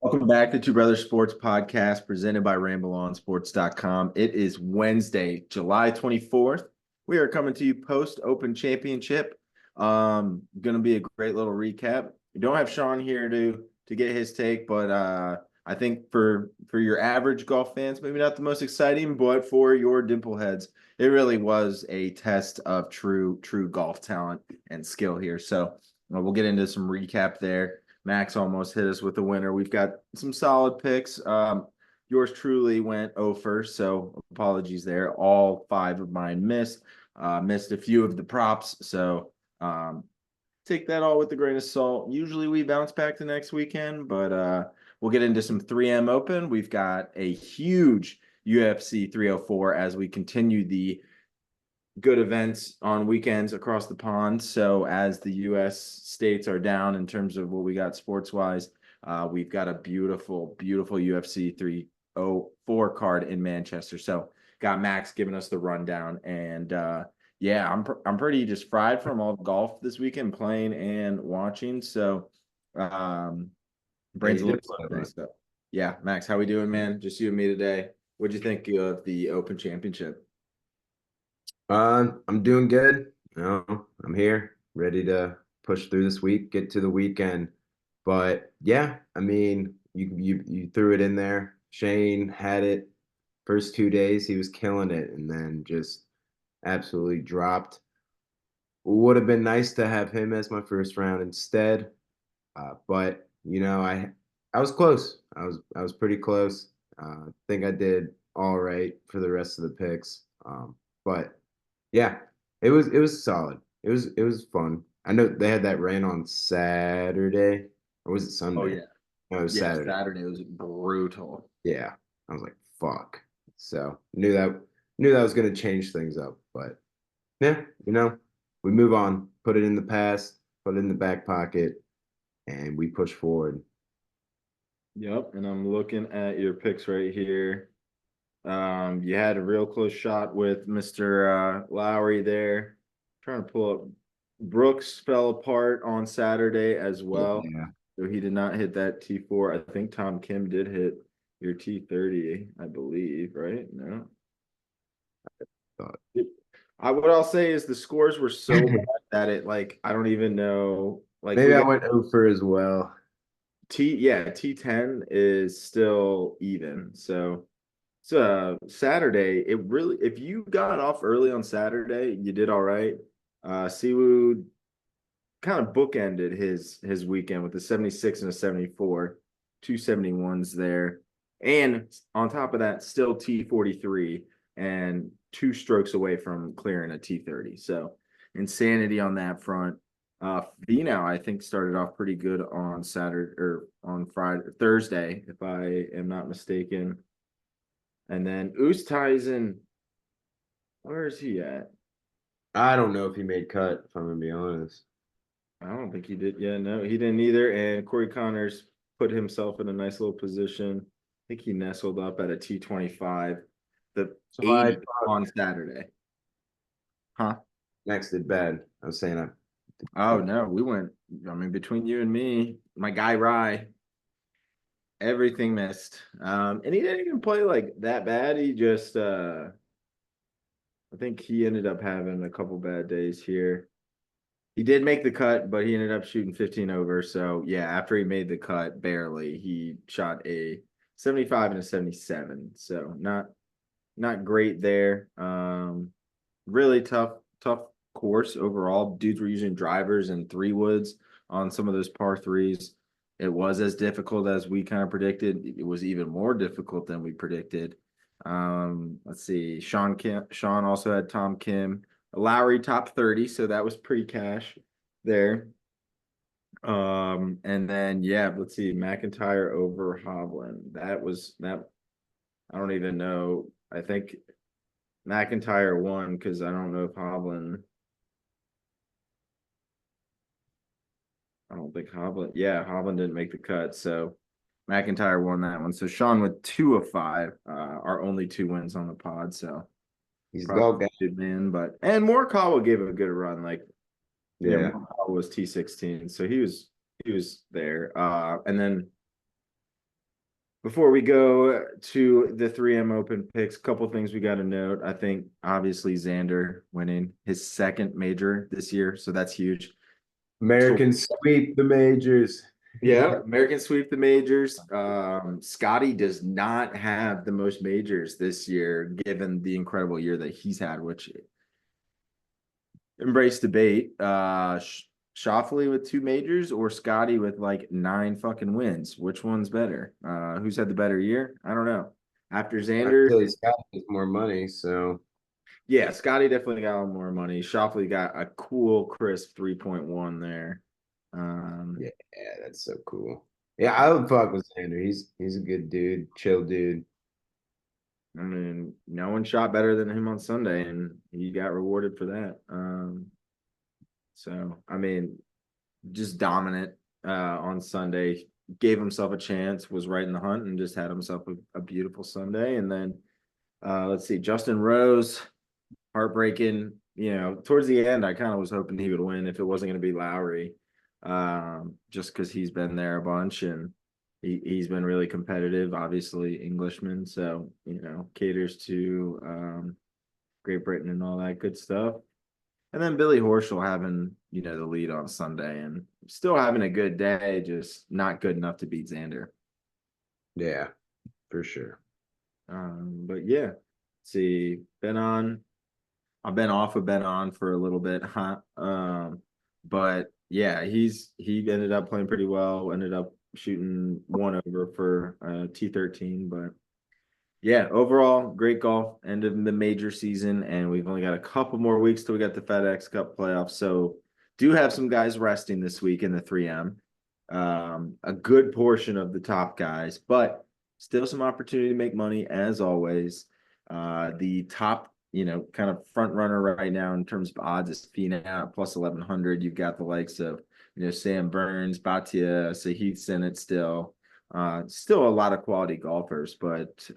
Welcome back to Two Brothers Sports Podcast presented by RambleOnSports.com. It is Wednesday, July 24th. We are coming to you post Open Championship. Going to be a great little recap. We don't have Sean here to get his take, but I think for your average golf fans, maybe not the most exciting, but for your dimple heads, it really was a test of true golf talent and skill here. So we'll get into some recap there. Max almost hit us with the winner. We've got some solid picks. Yours truly went 0 first, so apologies there. All 5 of mine missed. Missed a few of the props, so take that all with a grain of salt. Usually we bounce back the next weekend, but we'll get into some 3M Open. We've got a huge UFC 304 as we continue the good events on weekends across the pond. So as the U.S. states are down in terms of what we got sports wise, we've got a beautiful UFC 304 card in Manchester. So got Max giving us the rundown, and yeah, I'm pretty just fried from all the golf this weekend, playing and watching. So brain's a little slow today. So yeah, Max, how we doing, man? Just you and me today. What'd you think of the Open Championship? I'm doing good. I'm here, ready to push through this week, get to the weekend. But yeah, I mean, you threw it in there. Shane had it first 2 days, he was killing it, and then just absolutely dropped. Would have been nice to have him as my first round instead. But I was close. I was pretty close. I think I did all right for the rest of the picks. But yeah, it was solid. It was fun. I know they had that rain on Saturday, or was it Oh Sunday? yeah. No, it was Yeah, Saturday. Saturday was brutal. Yeah, I was like, fuck. So knew that was gonna change things up. But yeah, we move on, put it in the past, put it in the back pocket, and we push forward. Yep, and I'm looking at your picks right here. You had a real close shot with Mr. Lowry there. Trying to pull up. Brooks fell apart on Saturday as well. Yeah. So he did not hit that T4. I think Tom Kim did hit your T30, I believe, right? No. Thought. What I'll say is the scores were so bad that it like I don't even know. Like Maybe we I got went over as well. T10 is still even. So Saturday, it really if you got off early on Saturday, you did all right. Siwoo kind of bookended his weekend with a 76 and a 74, 271s there. And on top of that, still T43 and 2 strokes away from clearing a T30. So insanity on that front. Finau, I think, started off pretty good on Saturday or on Friday, Thursday, if I am not mistaken. And then Oosthuizen, where is he at? I don't know if he made cut, if I'm gonna be honest. I don't think he did. Yeah, no, he didn't either. And Corey Connors put himself in a nice little position. I think he nestled up at a T25, the So I 80 thought on Saturday. Huh? Max did bad. I was saying I did Oh bad. no, we went. I mean, between you and me, my guy Rye, everything missed. And he didn't even play like that bad. He just I think he ended up having a couple bad days here. He did make the cut, but he ended up shooting 15 over. So yeah, after he made the cut, barely, he shot a 75 and a 77. So not great there. Really tough course overall. Dudes were using drivers and 3 woods on some of those par threes. It was as difficult as we kind of predicted. It was even more difficult than we predicted. Let's see. Sean also had Tom Kim. Lowry top 30, so that was pretty cash there. And then yeah, let's see, McIntyre over Hovland. That was that. I don't even know. I think McIntyre won because I don't know if Hovland. I don't think Hovland. Yeah, Hovland didn't make the cut, so McIntyre won that one. So Sean with 2 of 5, our only 2 wins on the pod. So He's the probably goal guy. did man, but and Morikawa gave it a good run. Like yeah, Yeah. Morikawa was T16, so he was there. And then Before we go to the 3M Open picks, a couple things we got to note. I think obviously Xander winning his second major this year, so that's huge. So Americans sweep the majors. yeah, American sweep the majors. Scotty does not have the most majors this year, given the incredible year that he's had, which embrace debate. Schauffele with two majors or Scotty with like 9 fucking wins. Which one's better? Who's had the better year? I don't know. After I'd Xander, say Scott has more money, so yeah, Scotty definitely got a little more money. Schauffele got a cool, crisp 3.1 there. yeah, that's so cool. Yeah, I would fuck with Xander. He's a good dude, chill dude. I mean, no one shot better than him on Sunday, and he got rewarded for that. So I mean, just dominant on Sunday. Gave himself a chance, was right in the hunt, and just had himself a beautiful Sunday. And then let's see, Justin Rose, heartbreaking. Towards the end, I kind of was hoping he would win if it wasn't going to be Lowry, just because he's been there a bunch and he's been really competitive. Obviously, Englishman, so caters to Great Britain and all that good stuff. And then Billy Horschel having, the lead on Sunday and still having a good day, just not good enough to beat Xander. Yeah, for sure. But yeah, see, I've been off of Ben on for a little bit, huh? But yeah, he ended up playing pretty well, ended up shooting one over for T13, but yeah, overall, great golf. End of the major season, and we've only got a couple more weeks till we got the FedEx Cup playoffs. So, do have some guys resting this week in the 3M. A good portion of the top guys, but still some opportunity to make money as always. The top, kind of front runner right now in terms of odds is Finau at plus 1100. You've got the likes of, Sam Burns, Bhatia, Sahith Sennett still a lot of quality golfers, but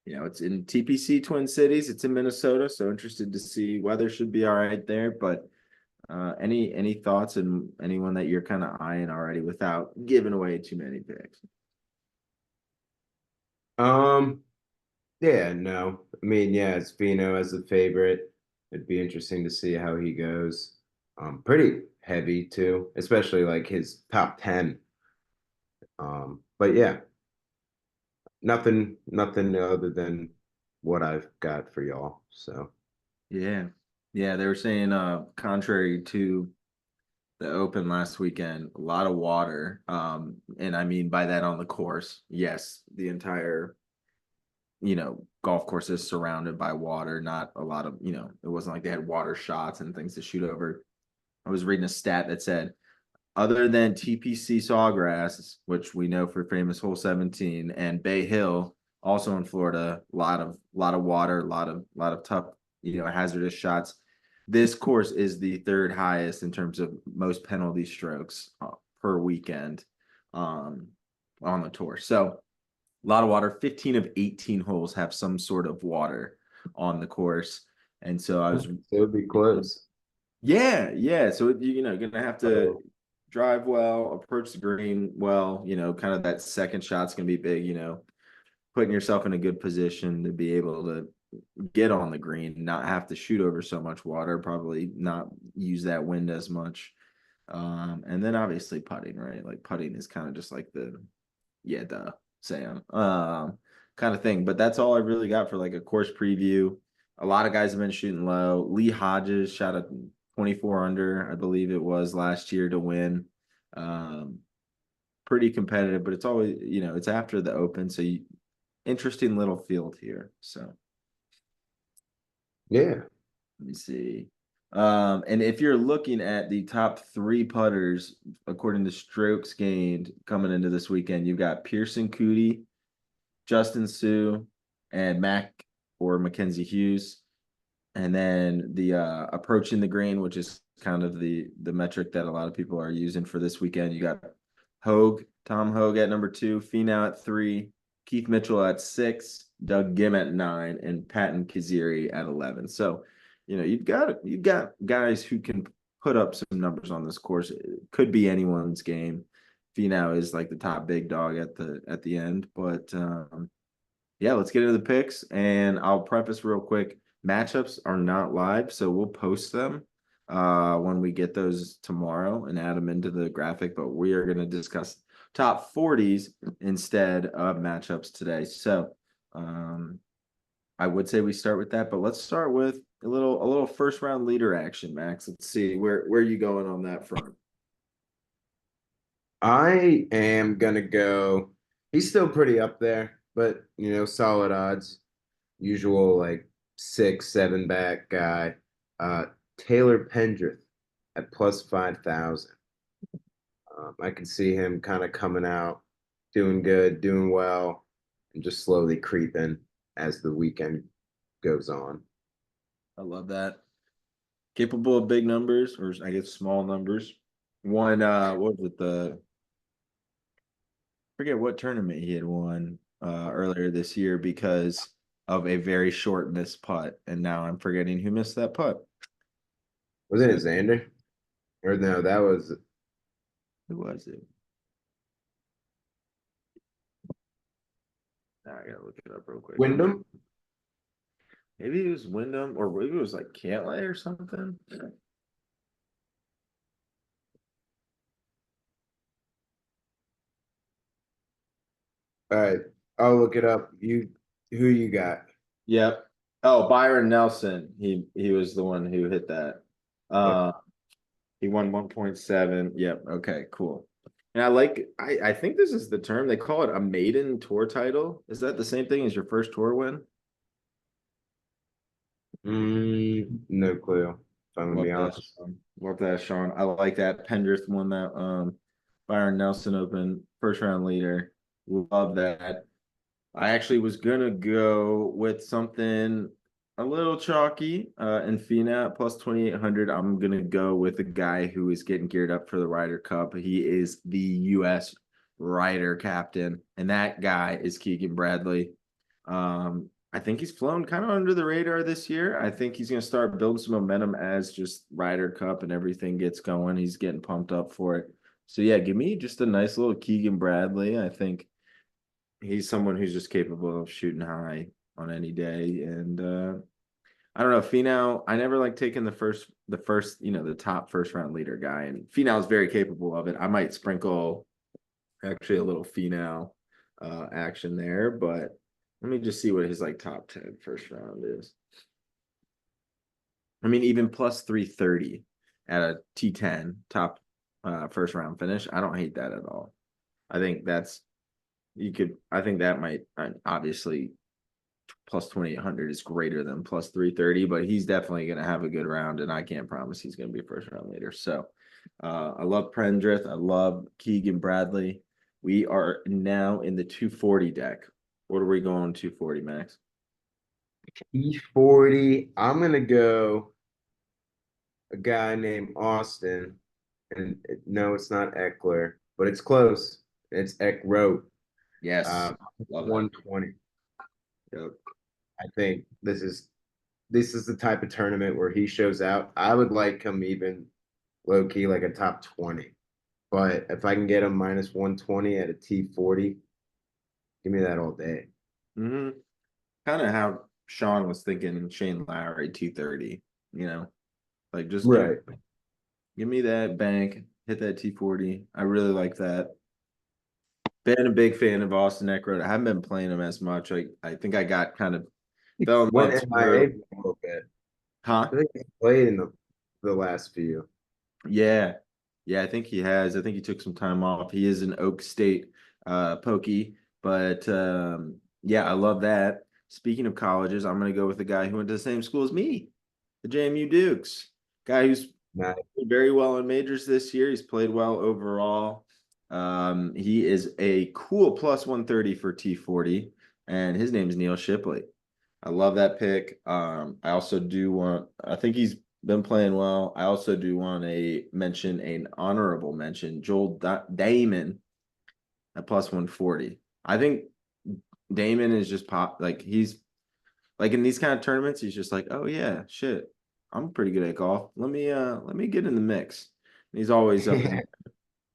it's in TPC Twin Cities. It's in Minnesota, so interested to see weather should be all right there. But any thoughts and anyone that you're kind of eyeing already without giving away too many picks? Um, yeah, no. I mean, yeah, it's Fino as a favorite. It'd be interesting to see how he goes. Pretty heavy too, especially like his top 10. But yeah, nothing other than what I've got for y'all. So Yeah, yeah. They were saying, contrary to the Open last weekend, a lot of water. And I mean by that on the course. Yes, the entire golf course is surrounded by water, not a lot of, it wasn't like they had water shots and things to shoot over. I was reading a stat that said, other than TPC Sawgrass, which we know for famous hole 17, and Bay Hill, also in Florida, a lot of water, a lot of tough, hazardous shots. This course is the third highest in terms of most penalty strokes per weekend on the tour. So a lot of water. 15 of 18 holes have some sort of water on the course. And so I was, it would be close. yeah, yeah. So, gonna have to So drive well, approach the green well, kind of that second shot's gonna be big, putting yourself in a good position to be able to get on the green, not have to shoot over so much water, probably not use that wind as much. And then obviously putting, right? Like putting is kind of just like Sam, kind of thing. But that's all I really got for like a course preview. A lot of guys have been shooting low. Lee Hodges shot a 24 under, I believe it was last year to win. Um, Pretty competitive, but it's always, it's after the Open, so interesting little field here. So yeah. let me see. And if you're looking at the top three putters according to strokes gained coming into this weekend, you've got Pearson Coody, Justin Sue, and Mac or Mackenzie Hughes. And then the approaching the green, which is kind of the metric that a lot of people are using for this weekend. You got Tom Hogue at number 2, Finau at 3, Keith Mitchell at 6, Doug Gim at 9, and Patton Kaziri at 11. So, you've got guys who can put up some numbers on this course. It could be anyone's game. Finau is like the top big dog at the end. But yeah, let's get into the picks. And I'll preface real quick. Matchups are not live, so we'll post them when we get those tomorrow and add them into the graphic. But we are going to discuss top 40s instead of matchups today. So I would say we start with that, but let's start with a little first round leader action, Max. Let's see where are you going on that front. I am gonna go. He's still pretty up there, but solid odds. Usual like 6, 7 back guy. Uh, Taylor Pendrith at plus 5,000. I can see him kind of coming out, doing good, doing well, and just slowly creeping as the weekend goes on. I love that. Capable of big numbers, or I guess small numbers. One, what was it? Forget what tournament he had won earlier this year because of a very short missed putt, and now I'm forgetting who missed that putt. Wasn't it Xander? Or no, that was Who was it? Now I gotta look it up real quick. Wyndham. Maybe it was Wyndham, or maybe it was like Cantlay or something. All right, I'll look it up. Who you got? Yep. Oh, Byron Nelson. He was the one who hit that. Yep. He won 1.7. Yep. Okay, cool. And I think this is the term they call it, a maiden tour title. Is that the same thing as your first tour win? No clue, if I'm gonna Love be that, honest. Sean. Love that, Sean. I like that. Pendrith won that Byron Nelson Open first round leader. Love that. I actually was gonna go with something a little chalky in Fina at plus 2,800. I'm gonna go with a guy who is getting geared up for the Ryder Cup. He is the U.S. Ryder captain, and that guy is Keegan Bradley. I think he's flown kind of under the radar this year. I think he's gonna start building some momentum as just Ryder Cup and everything gets going. He's getting pumped up for it. So yeah, give me just a nice little Keegan Bradley. I think he's someone who's just capable of shooting high on any day. And I don't know, Finau, I never like taking the top first round leader guy. And Finau is very capable of it. I might sprinkle actually a little Finau action there, but let me just see what his like top 10 first round is. I mean, even plus 330 at a T10 top first round finish. I don't hate that at all. I think I think that might obviously plus 2,800 is greater than plus 330, but he's definitely going to have a good round, and I can't promise he's going to be a first round leader. So I love Pendrith. I love Keegan Bradley. We are now in the 240 deck. What are we going 240, Max? E40. I'm gonna go a guy named Austin, and no, it's not Eckler, but it's close. It's Eckroat. Yes. Love that. 120. Yep. I think this is the type of tournament where he shows out. I would like him even low key like a top 20. But if I can get him minus 120 at a T40, give me that all day. Mm-hmm. Kind of how Sean was thinking Shane Lowry 230, like just Right. give me that bank, hit that T40. I really like that. Been a big fan of Austin Eckroat. I haven't been playing him as much. I think I got kind of fell in Went love too early. MIA for a little bit. Huh? I think he played in the last few. Yeah. Yeah, I think he has. I think he took some time off. He is an Oak State pokey, but yeah, I love that. Speaking of colleges, I'm gonna go with the guy who went to the same school as me, the JMU Dukes. Guy who's Nah, played very well in majors this year. He's played well overall. He is a cool plus 130 for T40, and his name is Neil Shipley. I love that pick. I think he's been playing well. I also do want to mention an honorable mention, Joel Damon at plus 140. I think Damon is just he's like in these kind of tournaments, he's just like, oh yeah, shit. I'm pretty good at golf. Let me get in the mix. And he's always up in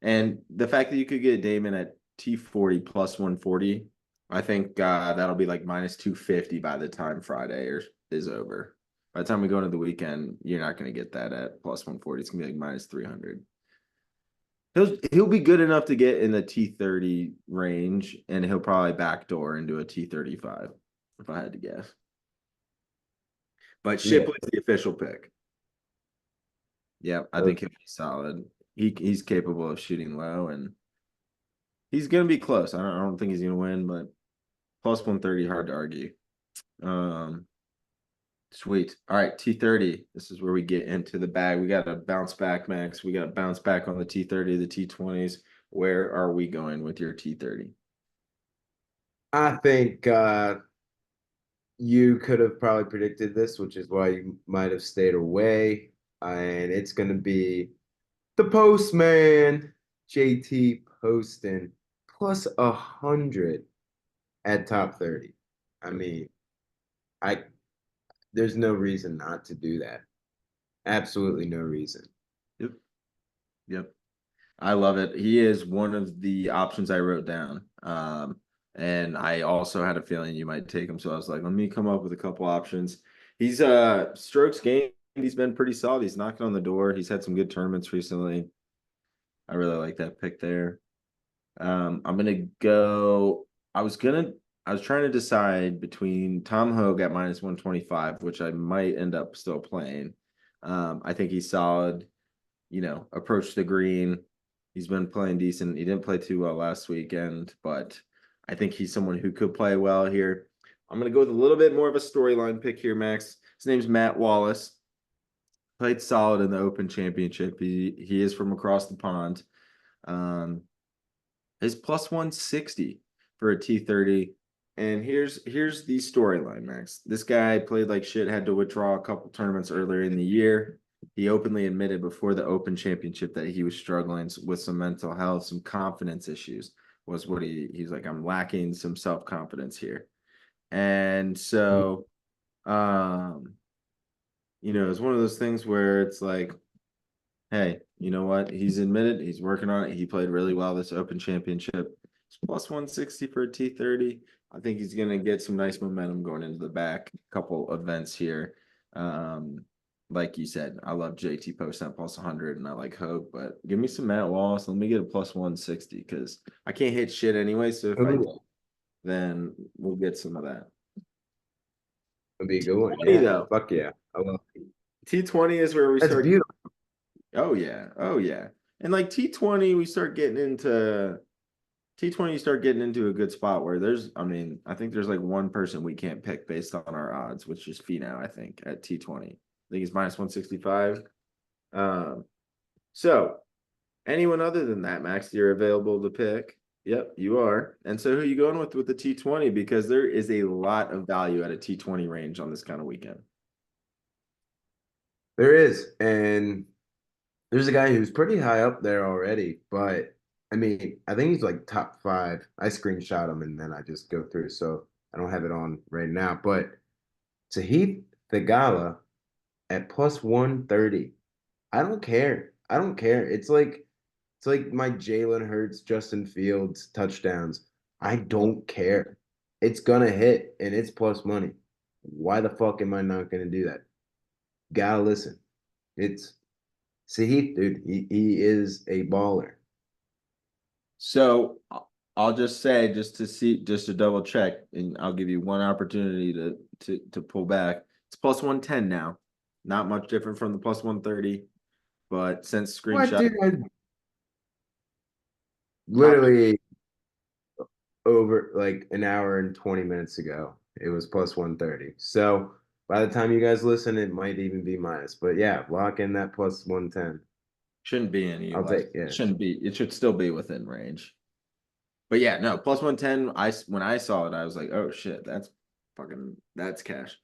And the fact that you could get Damon at T40 plus 140, I think that'll be like minus 250 by the time is over. By the time we go into the weekend, you're not going to get that at plus 140. It's going to be like minus 300. He'll be good enough to get in the T30 range, and he'll probably backdoor into a T35 if I had to guess. But Yeah. Shipley's the official pick. Yeah, I think he'll be solid. He's capable of shooting low, and he's gonna be close. I don't think he's gonna win, but plus 130, hard to argue. Um, Sweet. All right, T30. This is where we get into the bag. We got to bounce back, Max. We got to bounce back on the T30, the T20s. Where are we going with your T30? I think you could have probably predicted this, which is why you might have stayed away. And it's going to be the Postman, JT Poston, plus 100 at top 30. I mean, I there's no reason not to do that. Absolutely no reason. Yep. Yep. I love it. He is one of the options I wrote down. And I also had a feeling you might take him. So I was like, let me come up with a couple options. He's strokes gained. He's been pretty solid. He's knocking on the door. He's had some good tournaments recently. I really like that pick there. I'm gonna go. I was trying to decide between Tom Hogue at minus 125, which I might end up still playing. I think he's solid, approach the green. He's been playing decent. He didn't play too well last weekend, but I think he's someone who could play well here. I'm gonna go with a little bit more of a storyline pick here, Max. His name's Matt Wallace. Played solid in the Open Championship. He is from across the pond. Um, is plus 160 for a T30. And here's the storyline, Max. This guy played like shit, had to withdraw a couple tournaments earlier in the year. He openly admitted before the Open Championship that he was struggling with some mental health, some confidence issues, was what he's like, I'm lacking some self-confidence here. And so it's one of those things where it's like, hey, you know what? He's admitted he's working on it. He played really well this Open Championship. It's plus 160 for a T30. I think he's going to get some nice momentum going into the back couple events here. Like you said, I love JT Post at plus 100 and I like Hope, but give me some Matt Wallace. Let me get a plus 160 because I can't hit shit anyway. So if I do, Ooh, then we'll get some of that. would be a good one. 20 Yeah. though. Fuck yeah. I love it. T20 is where we That's start. beautiful. Oh yeah. Oh yeah. And like T20, we start getting into T20, you start getting into a good spot where I think there's like one person we can't pick based on our odds, which is Finau, I think, at T20. I think he's minus 165. Um, so anyone other than that, Max, you're available to pick. Yep, you are. And so who are you going with the T20? Because there is a lot of value at a T20 range on this kind of weekend. There is. And there's a guy who's pretty high up there already, but I mean, I think he's like top 5. I screenshot him and then I just go through, so I don't have it on right now. But Sahith Theegala at plus 130. I don't care. I don't care. It's like my Jalen Hurts, Justin Fields touchdowns. I don't care. It's gonna hit and it's plus money. Why the fuck am I not gonna do that? Gotta listen. It's Sahith, dude. He is a baller. So I'll just say, just to double check, and I'll give you one opportunity to pull back. It's plus 110 now. Not much different from the plus 130, but since What, screenshot dude? top Literally over like an hour and 20 minutes ago, it was plus 130. So by the time you guys listen, it might even be minus. But yeah, lock in that plus 110. shouldn't be any I'll less. take, yeah. It should still be within range. But yeah, no, plus 110. When I saw it, I was like, oh shit, that's cash.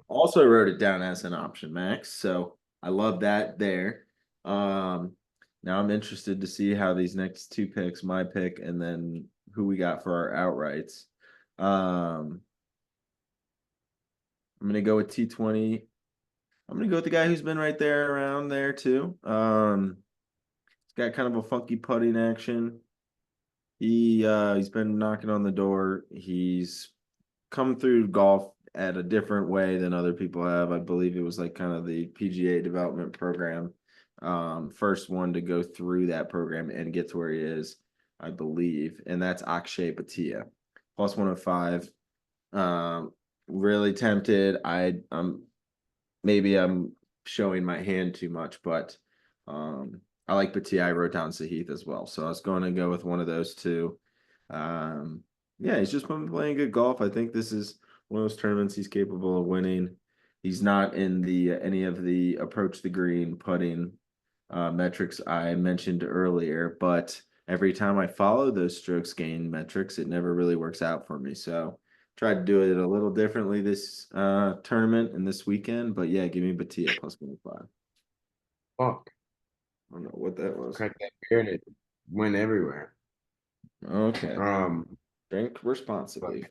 Also wrote it down as an option, Max. So I love that there. Now I'm interested to see how these next two picks, my pick, and then who we got for our outrights. I'm gonna go with T20. I'm gonna go with the guy who's been right there around there too. got kind of a funky putting action. He's been knocking on the door. He's come through golf at a different way than other people have. I believe it was like kind of the PGA development program. First one to go through that program and get to where he is, I believe. And that's Akshay Bhatia, plus 105. Really tempted. Maybe I'm showing my hand too much, but I like Bhatia. I wrote down Sahith as well. So I was going to go with one of those two. Um, yeah, he's just been playing good golf. I think this is one of those tournaments he's capable of winning. He's not in the any of the approach the green putting metrics I mentioned earlier, but every time I follow those strokes gain metrics, it never really works out for me. So tried to do it a little differently this tournament and this weekend, but yeah, give me Batia plus 105. Fuck. I don't know what that was. Crack that beer and it went everywhere. Okay. Um, Drink responsibly.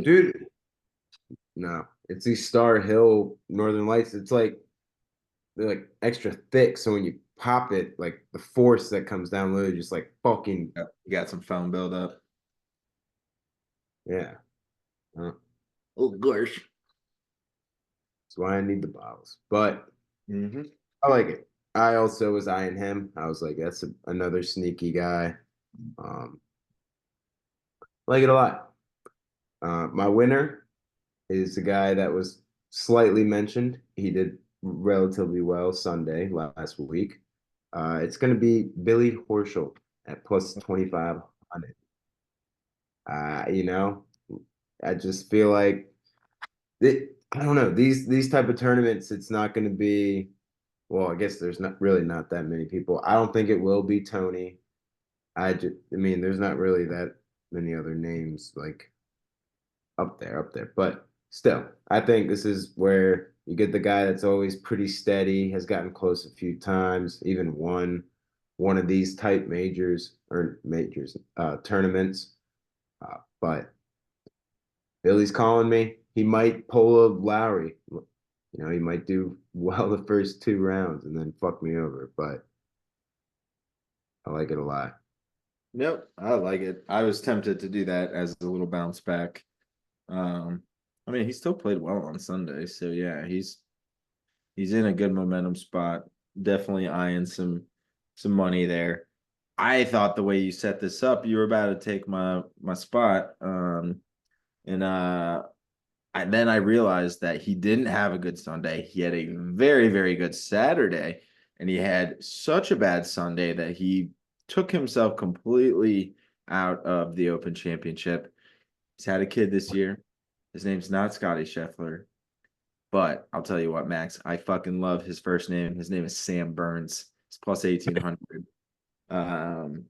dude, no, it's these Star Hill Northern Lights. It's like they're like extra thick, so when you pop it, like the force that comes down literally just like fucking You got some foam buildup. yeah. Oh gosh. That's why I need the bottles. But Mm-hmm. I like it. I also was eyeing him. I was like, that's another sneaky guy. Um, like it a lot. My winner is the guy that was slightly mentioned. He did relatively well Sunday last week. It's going to be Billy Horschel at plus 2,500. You know, I just feel like I don't know these type of tournaments. It's not going to be. Well, I guess there's not that many people. I don't think it will be Tony. I mean, there's not really that many other names like up there. But still, I think this is where you get the guy that's always pretty steady, has gotten close a few times, even won one of these type tournaments. But Billy's calling me. He might pull a Lowry. You know, he might do well the first two rounds and then fuck me over. But I like it a lot. Yep, I like it. I was tempted to do that as a little bounce back. Um, I mean, he still played well on Sunday, so yeah, he's in a good momentum spot. Definitely eyeing some money there. I thought the way you set this up, you were about to take my spot. And then I realized that he didn't have a good Sunday. He had a very, very good Saturday, and he had such a bad Sunday that he took himself completely out of the Open Championship. He's had a kid this year. His name's not Scotty Scheffler, but I'll tell you what, Max, I fucking love his first name. His name is Sam Burns. It's plus 1,800. Um, I like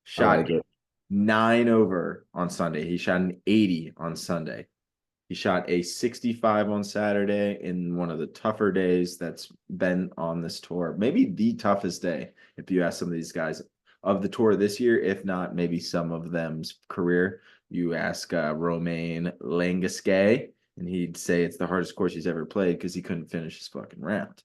shot it. 9 over on Sunday. He shot an 80 on Sunday. He shot a 65 on Saturday in one of the tougher days that's been on this tour. Maybe the toughest day, if you ask some of these guys of the tour this year, if not maybe some of them's career. You ask Romain Langasquet, and he'd say it's the hardest course he's ever played because he couldn't finish his fucking round.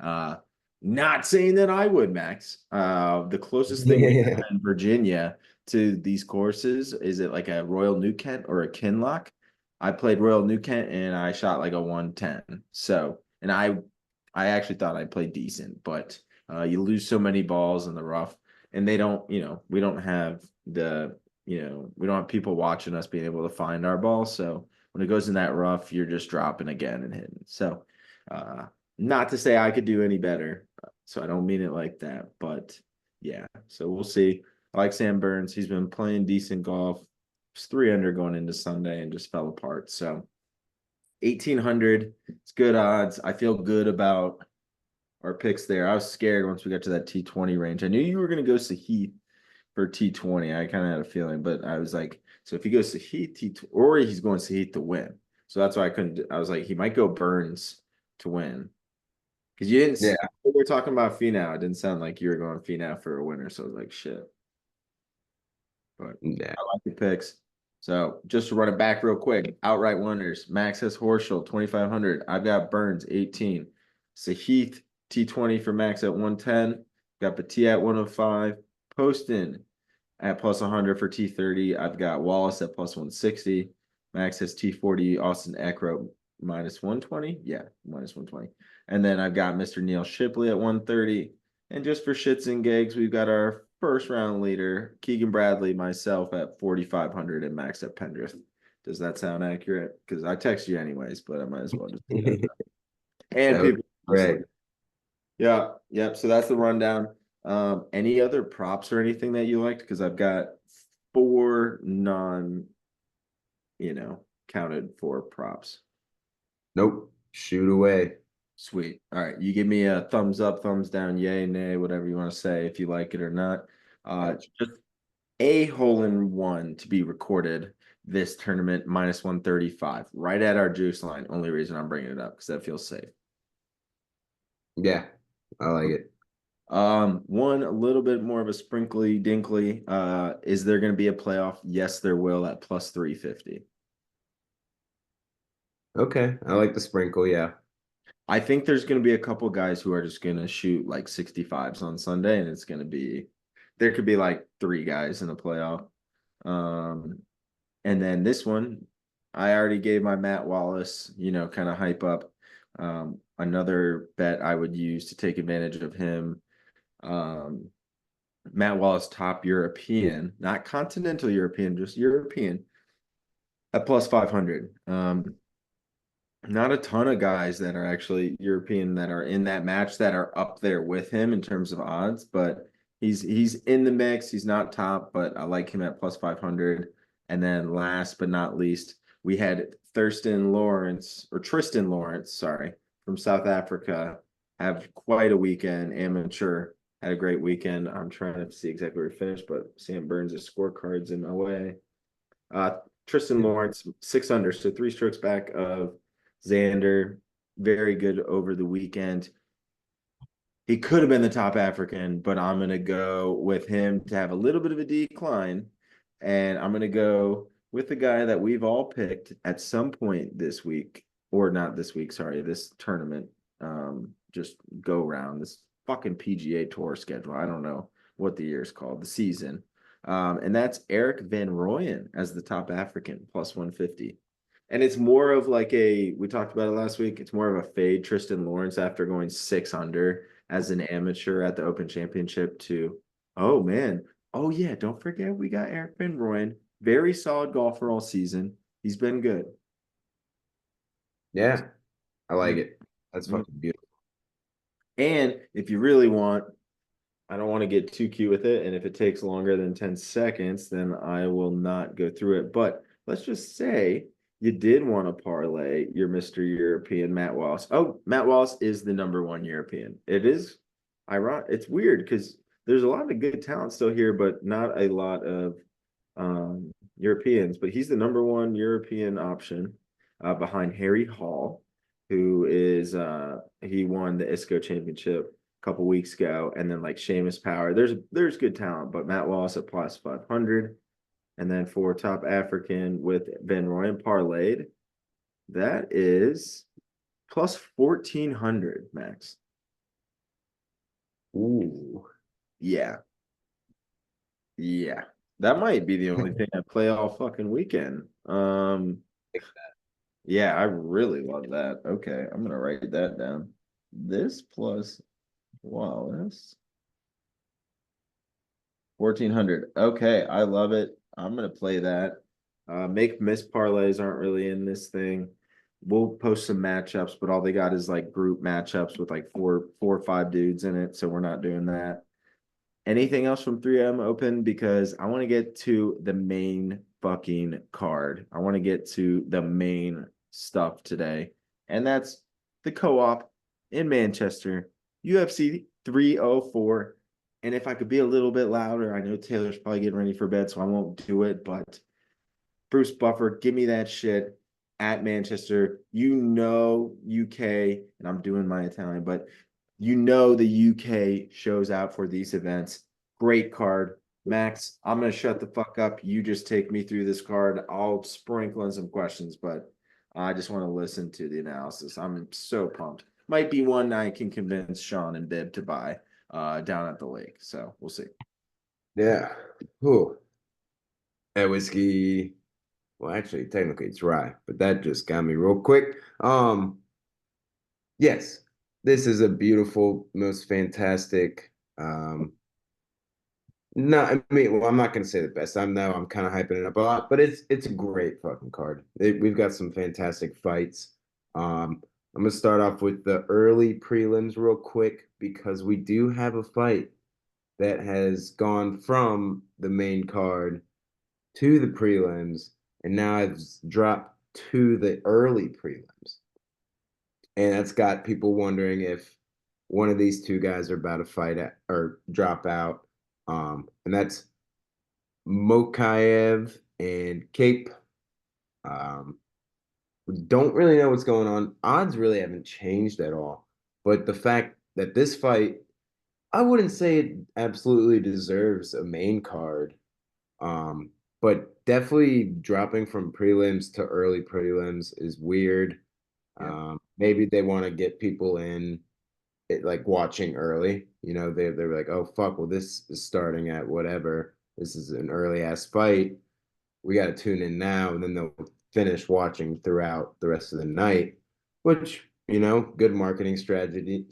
Uh, Not saying that I would, Max. The closest thing we Yeah. have in Virginia to these courses is it like a Royal New Kent or a Kinloch? I played Royal New Kent and I shot like a 110. So, and I actually thought I played decent, but you lose so many balls in the rough, and they don't, we don't have we don't have people watching us being able to find our ball. So when it goes in that rough, you're just dropping again and hitting. So, uh, not to say I could do any better. So I don't mean it like that, but yeah. So we'll see. I like Sam Burns. He's been playing decent golf. It's 3 under going into Sunday and just fell apart. So 1,800, it's good odds. I feel good about our picks there. I was scared once we got to that T20 range. I knew you were going to go Sahith for T20. I kind of had a feeling, but I was like, so if he goes Sahith, T20, or he's going Sahith to win. So that's why I couldn't. I was like, he might go Burns to win. Because you didn't, Yeah. we were talking about Finau. It didn't sound like you were going Finau for a winner. So I was like, shit. But Yeah. I like the picks. So just to run it back real quick, outright winners. Max has Horschel, 2,500. I've got Burns, 18. Sahith, T20 for Max at 110. Got Petit at 105. Poston at plus 100 for T30. I've got Wallace at plus 160. Max has T40, Austin Eckroat minus 120. Yeah, minus 120. And then I've got Mr. Neil Shipley at 130. And just for shits and gigs, we've got our first round leader, Keegan Bradley, myself at 4,500 and Max at Pendrith. Does that sound accurate? Because I text you anyways, but I might as well just do that. And That was people, great. yeah, yep. So that's the rundown. Any other props or anything that you liked? Because I've got 4 non, counted for props. Nope. Shoot away. Sweet. All right. You give me a thumbs up, thumbs down, yay, nay, whatever you want to say, if you like it or not. Just a hole in one to be recorded this tournament, minus 135, right at our juice line. Only reason I'm bringing it up because that feels safe. Yeah, I like it. One a little bit more of a sprinkly dinkly. Is there going to be a playoff? Yes, there will at plus 350. Okay, I like the sprinkle. Yeah. I think there's going to be a couple guys who are just going to shoot like 65s on Sunday, and it's going to be there could be like 3 guys in the playoff. And then this one, I already gave my Matt Wallace, kind of hype up. Another bet I would use to take advantage of him. Matt Wallace, top European, not continental European, just European at plus 500. Not a ton of guys that are actually European that are in that match that are up there with him in terms of odds, but he's in the mix. He's not top, but I like him at plus 500. And then last but not least, we had Tristan Lawrence, sorry, from South Africa, have quite a weekend. Amateur had a great weekend. I'm trying to see exactly where he finished, but Sam Burns' scorecards in my way. Tristan Lawrence, 6 under, so 3 strokes back of Xander, very good over the weekend. He could have been the top African, but I'm going to go with him to have a little bit of a decline. And I'm going to go with the guy that we've all picked at some point this week, or not this week, sorry, this tournament. Just go around this fucking PGA Tour schedule. I don't know what the year's called, the season. And that's Eric Van Rooyen as the top African, plus 150. And it's more of like we talked about it last week. It's more of a fade Tristan Lawrence after going 6 under as an amateur at the Open Championship to, oh man. Oh yeah, don't forget we got Eric Van Rooyen. Very solid golfer all season. He's been good. Yeah, I like it. That's fucking beautiful. And if you really want, I don't want to get too cute with it. And if it takes longer than 10 seconds, then I will not go through it. But let's just say you did want to parlay your Mr. European Matt Wallace. Oh, Matt Wallace is the #1 European. It is ironic. It's weird because there's a lot of good talent still here, but not a lot of Europeans. But he's the #1 European option behind Harry Hall, who is he won the ISCO championship a couple weeks ago, and then like Seamus Power. There's good talent, but Matt Wallace at plus 500. And then for top African with Van Rooyen parlayed, that is plus 1,400, Max. Ooh. Yeah. Yeah. That might be the only thing I play all fucking weekend. Yeah, I really love that. Okay, I'm gonna write that down. This plus Wallace. 1,400. Okay, I love it. I'm gonna play that. Make miss parlays aren't really in this thing. We'll post some matchups, but all they got is like group matchups with like four or 5 dudes in it. So we're not doing that. Anything else from 3M Open? Because I want to get to the main fucking card. I want to get to the main stuff today. And that's the co-op in Manchester, UFC 304. And if I could be a little bit louder, I know Taylor's probably getting ready for bed, so I won't do it. But Bruce Buffer, give me that shit at Manchester. UK, and I'm doing my Italian, but the UK shows out for these events. Great card. Max, I'm going to shut the fuck up. You just take me through this card. I'll sprinkle in some questions, but I just want to listen to the analysis. I'm so pumped. might be one I can convince Sean and Bib to buy down at the lake. So we'll see. Yeah. Whew. That whiskey. Well, actually, technically it's rye, but that just got me real quick. Yes, this is a beautiful, most fantastic. No, I mean, well, I'm not gonna say the best. I'm kind of hyping it up a lot, but it's a great fucking card. We've got some fantastic fights. I'm gonna start off with the early prelims real quick because we do have a fight that has gone from the main card to the prelims, and now it's dropped to the early prelims. And that's got people wondering if one of these two guys are about to fight at, or drop out. And that's Mokaev and Cape. Um, we don't really know what's going on. Odds really haven't changed at all. But the fact that this fight, I wouldn't say it absolutely deserves a main card. Um, but definitely dropping from prelims to early prelims is weird. Yeah. Maybe they want to get people in like watching early. They're like, oh fuck, well this is starting at whatever. This is an early ass fight. We got to tune in now, and then they'll finish watching throughout the rest of the night, which good marketing strategy.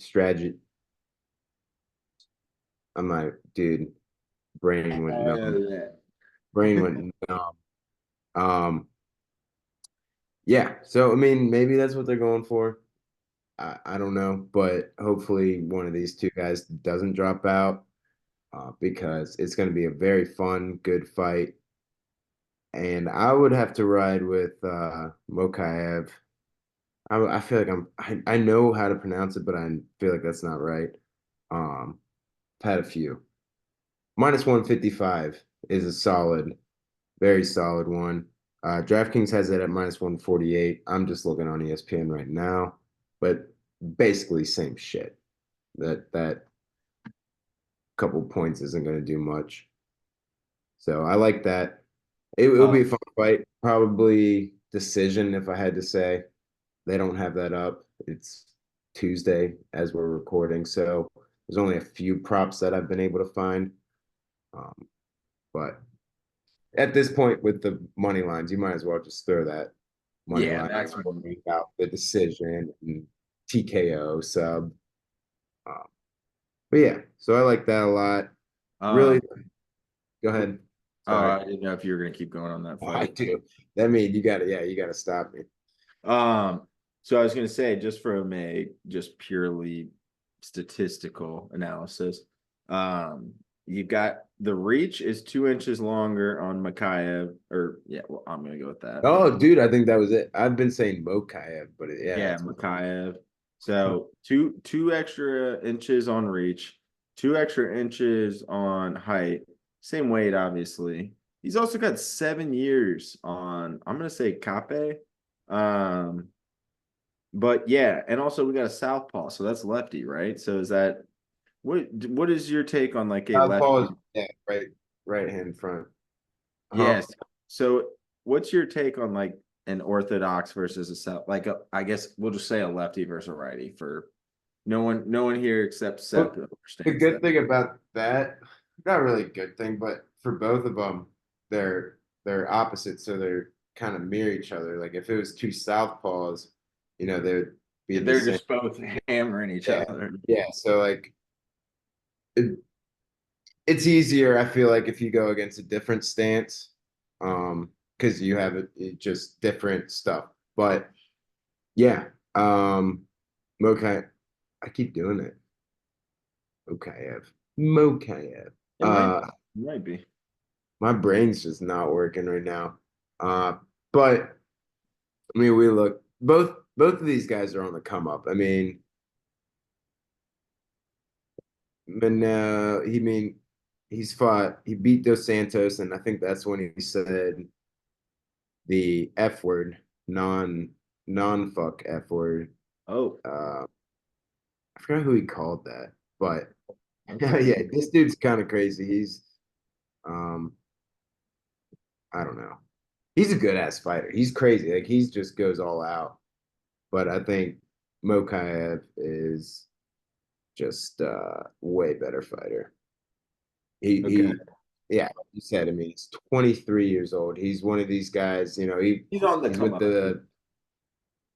I'm like, dude, brain went numb. Brain went numb. Um, yeah. So I mean, maybe that's what they're going for. I don't know, but hopefully one of these two guys doesn't drop out because it's going to be a very fun, good fight. And I would have to ride with Mokaev. I feel like I know how to pronounce it, but I feel like that's not right. I've had a few. Minus 155 is a solid, very solid one. DraftKings has it at minus 148. I'm just looking on ESPN right now, but basically same shit. That couple points isn't going to do much. So I like that. It'll be a fun fight. Probably decision if I had to say. They don't have that up. It's Tuesday as we're recording, so there's only a few props that I've been able to find. Um, but at this point, with the money lines, you might as well just throw that money Yeah, line that's what out the decision and TKO sub. Um, but yeah, so I like that a lot. Really, um go ahead. oh, Sorry. I didn't know if you were gonna keep going on that I fight. do. That means you gotta stop me. So I was gonna say, just from a just purely statistical analysis, you've got the reach is 2 inches longer on Makayev, or yeah, well, I'm gonna go with that. Oh, dude, I think that was it. I've been saying Mokaev, but yeah, Yeah, it's Makayev. So two extra inches on reach, 2 extra inches on height, same weight, obviously. He's also got 7 years on, I'm gonna say Cape. Um, but yeah, and also we got a southpaw, so that's lefty, right? So is that what is your take on like a Southpaw is lefty? yeah, right hand front. Huh? Yes. So what's your take on like an orthodox versus a south? Like I guess we'll just say a lefty versus a righty for no one here except Seth Well, the understands good that. thing about that, not really a good thing, but for both of them, they're opposite, so they're kind of mirror each other. Like if it was two southpaws, they would be the They're same. just both hammering each Yeah, other. yeah. So like it, it's easier, I feel like, if you go against a different stance, because you have it just different stuff. But yeah, Mokai, I keep doing it. Mokayev. It might Uh, be. It might be. my brain's just not working right now. But I mean, we look both of these guys are on the come up. I mean, he beat Dos Santos, and I think that's when he said the F word, non fuck F word. Oh, I forgot who he called that, but okay. yeah, this dude's kind of crazy. Um, I don't know. He's a good ass fighter. He's crazy. Like he just goes all out. But I think Mokaev is just way better fighter. He Okay. he yeah, like you said, I mean, he's 23 years old. He's one of these guys, He's on the he's come with up.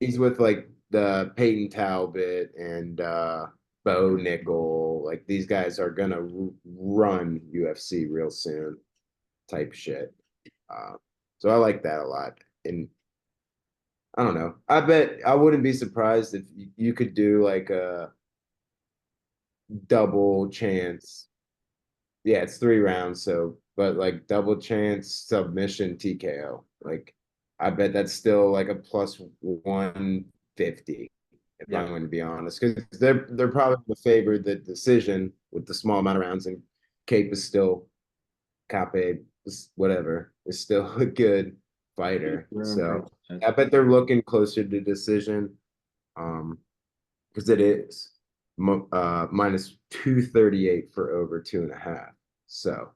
he's with like the Peyton Talbot and Bo Nickel. Like these guys are gonna run UFC real soon, type shit. Uh, so I like that a lot. And I don't know. I bet I wouldn't be surprised if you could do like a double chance. Yeah, it's 3 rounds, so but like double chance submission TKO. Like I bet that's still like a plus 150 if Yeah. I'm going to be honest, because they're probably going to favor the decision with the small amount of rounds, and Cape is still Cape whatever is still a good fighter. So I bet they're looking closer to decision. Um, because it is minus 238 for over 2.5. So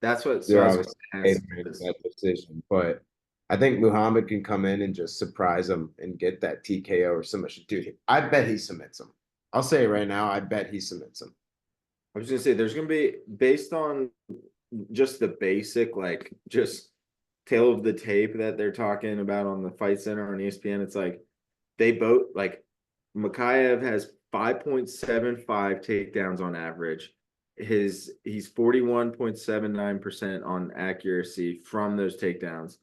That's what. So I they're was going obviously to ask favoring this. that decision. But I think Muhammad can come in and just surprise him and get that TKO or submission. Dude, I bet he submits him. I'll say it right now. I bet he submits him. I was going to say there's going to be based on just the basic, like just tail of the tape that they're talking about on the Fight Center on ESPN. It's like they both like Makayev has 5.75 takedowns on average. He's 41.79% on accuracy from those takedowns.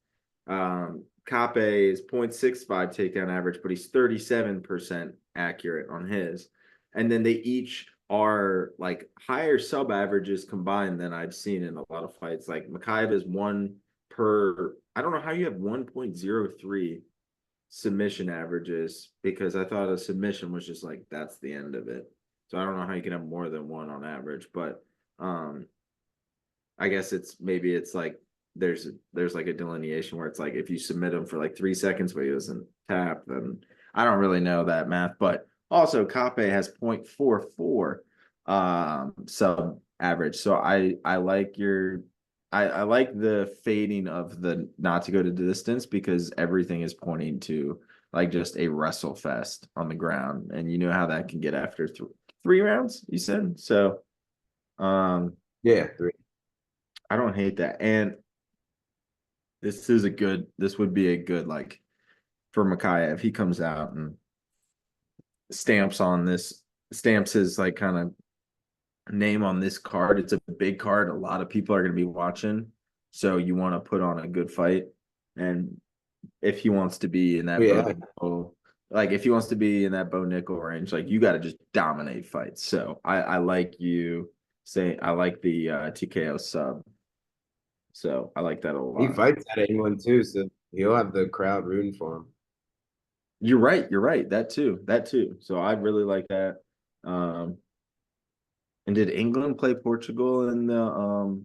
Kape is 0.65 takedown average, but he's 37% accurate on his. And then they each are like higher sub averages combined than I've seen in a lot of fights. Like Makayev is one per, I don't know how you have 1.03 submission averages because I thought a submission was just like that's the end of it. So I don't know how you can have more than one on average, but um I guess it's maybe it's like there's like a delineation where it's like if you submit him for like 3 seconds but he doesn't tap, then I don't really know that math. But also Kape has 0.44 sub average. So I like your I like the fading of the not to go to distance because everything is pointing to like just a wrestle fest on the ground. And you know how that can get after 3 rounds, you said. So um Yeah, 3. I don't hate that. And this would be a good like for Makayev if he comes out and stamps his like kind of name on this card. It's a big card. A lot of people are going to be watching. So you want to put on a good fight. And if he wants to be in that Yeah. like if he wants to be in that Bo Nickel range, like you got to just dominate fights. So I like you saying I like the TKO sub. So I like that a He lot. fights out of England too, so he'll have the crowd rooting for him. You're right. You're right. That too. That too. So I really like that. Um, and did England play Portugal in the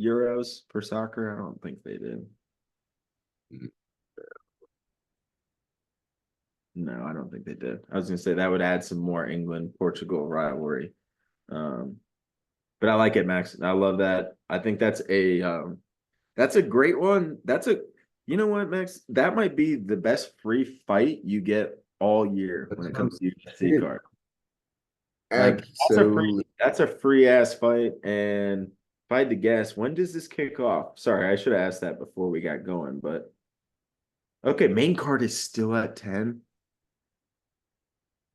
Euros for soccer? I don't think they did. Mhm. No, I don't think they did. I was gonna say that would add some more England Portugal rivalry. Um, but I like it, Max. I love that. I think that's a great one. You know what, Max? That might be the best free fight you get all year when it comes to UFC Dude, card. Like absolutely. that's a free ass fight. And if I had to guess, when does this kick off? Sorry, I should have asked that before we got going, but okay, main card is still at 10.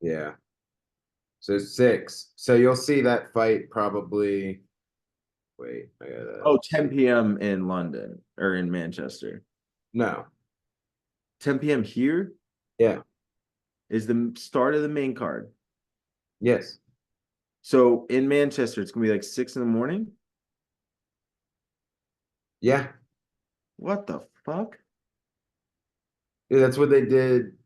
Yeah. So 6. So you'll see that fight probably. Wait, I gotta Oh, 10 see. p.m. in London or in Manchester. No. 10 p.m. here Yeah. is the start of the main card. Yes. So in Manchester, it's gonna be like 6 in the morning. Yeah. What the fuck? Yeah, that's what they did.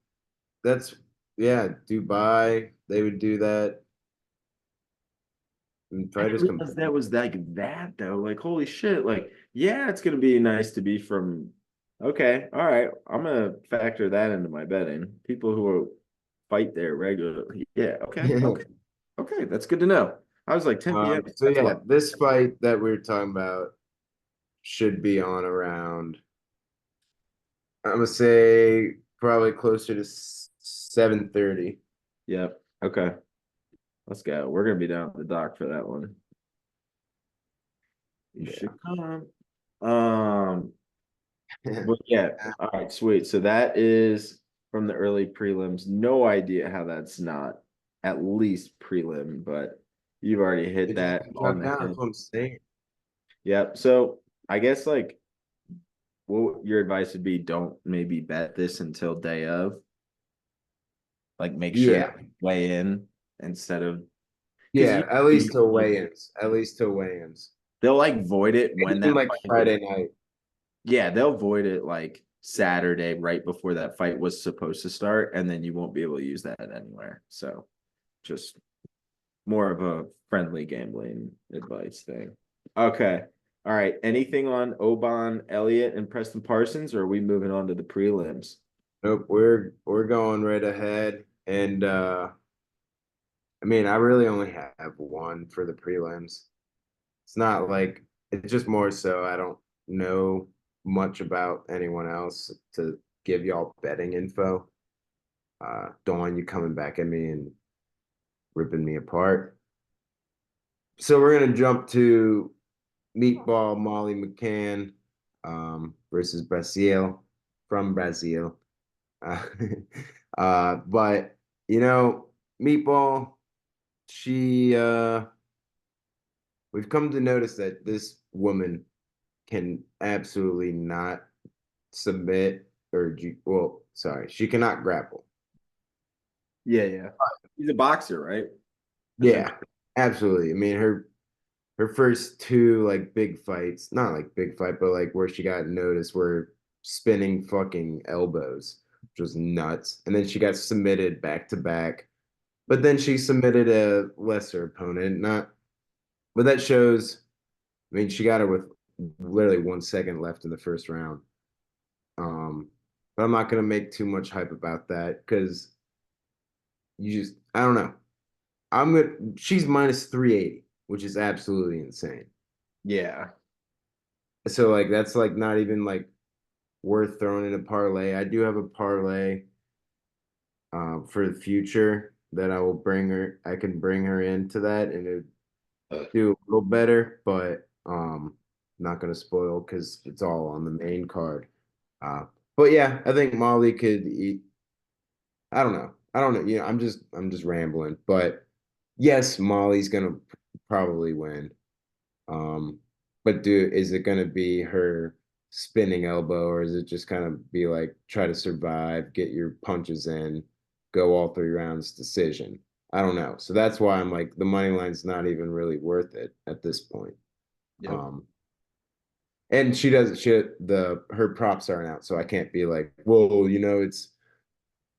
That's yeah, Dubai. They would do that. And I didn't fighters come. realize that was like that though. Like, holy shit. Like, yeah, it's gonna be nice to be from okay, all right. I'm gonna factor that into my betting. People who fight there regularly. Yeah, okay, okay, okay. That's good to know. I was like 10 p.m. So That's yeah, what this fight that we are talking about should be on around. I'm gonna say probably closer to 7:30. Yep. Okay. Let's go. We're gonna be down at the dock for that one. You Yeah. should come. But yeah. All right, sweet. So that is from the early prelims. No idea how that's not at least prelim, but you've already hit It just that been on going the down. That's head. what I'm saying. Yep. So I guess like what your advice would be, don't maybe bet this until day of. Like make sure Yeah. that you weigh in instead of because Yeah. At least till weigh-ins. At least till weigh-ins. they'll like void it Maybe when even that like fight was. Friday night. Yeah, they'll void it like Saturday right before that fight was supposed to start, and then you won't be able to use that anywhere. So just more of a friendly gambling advice thing. Okay. All right. Anything on Oban, Elliott, and Preston Parsons, or are we moving on to the prelims? Nope, we're going right ahead. And I mean, I really only have one for the prelims. It's not like it's just more so I don't know much about anyone else to give y'all betting info. Don't want you coming back at me and ripping me apart. So we're gonna jump to Meatball Molly McCann versus Brazil from Brazil. Uh, but you know, Meatball, she we've come to notice that this woman can absolutely not submit well, sorry, she cannot grapple. Yeah, yeah. He's a boxer, right? Yeah, Essentially. absolutely. I mean, her first two like big fights, not like big fight, but like where she got noticed were spinning fucking elbows, which was nuts. And then she got submitted back to back. But then she submitted a lesser opponent. Not, but that shows. I mean, she got her with literally 1 second left in the first round. Um, but I'm not gonna make too much hype about that because I don't know. She's minus 380, which is absolutely insane. Yeah. So like that's like not even like worth throwing in a parlay. I do have a parlay for the future that I can bring her into that and it do a little better, but not gonna spoil because it's all on the main card. Uh, but yeah, I think Molly could eat. I don't know. I don't know. You know, I'm just rambling. But yes, Molly's gonna probably win. Um, but is it gonna be her spinning elbow, or is it just kind of be like try to survive, get your punches in, go all 3 rounds decision? I don't know. So that's why I'm like the money line's not even really worth it at this point. Yep. Um, and she does she the her props aren't out, so I can't be like, well, you know, it's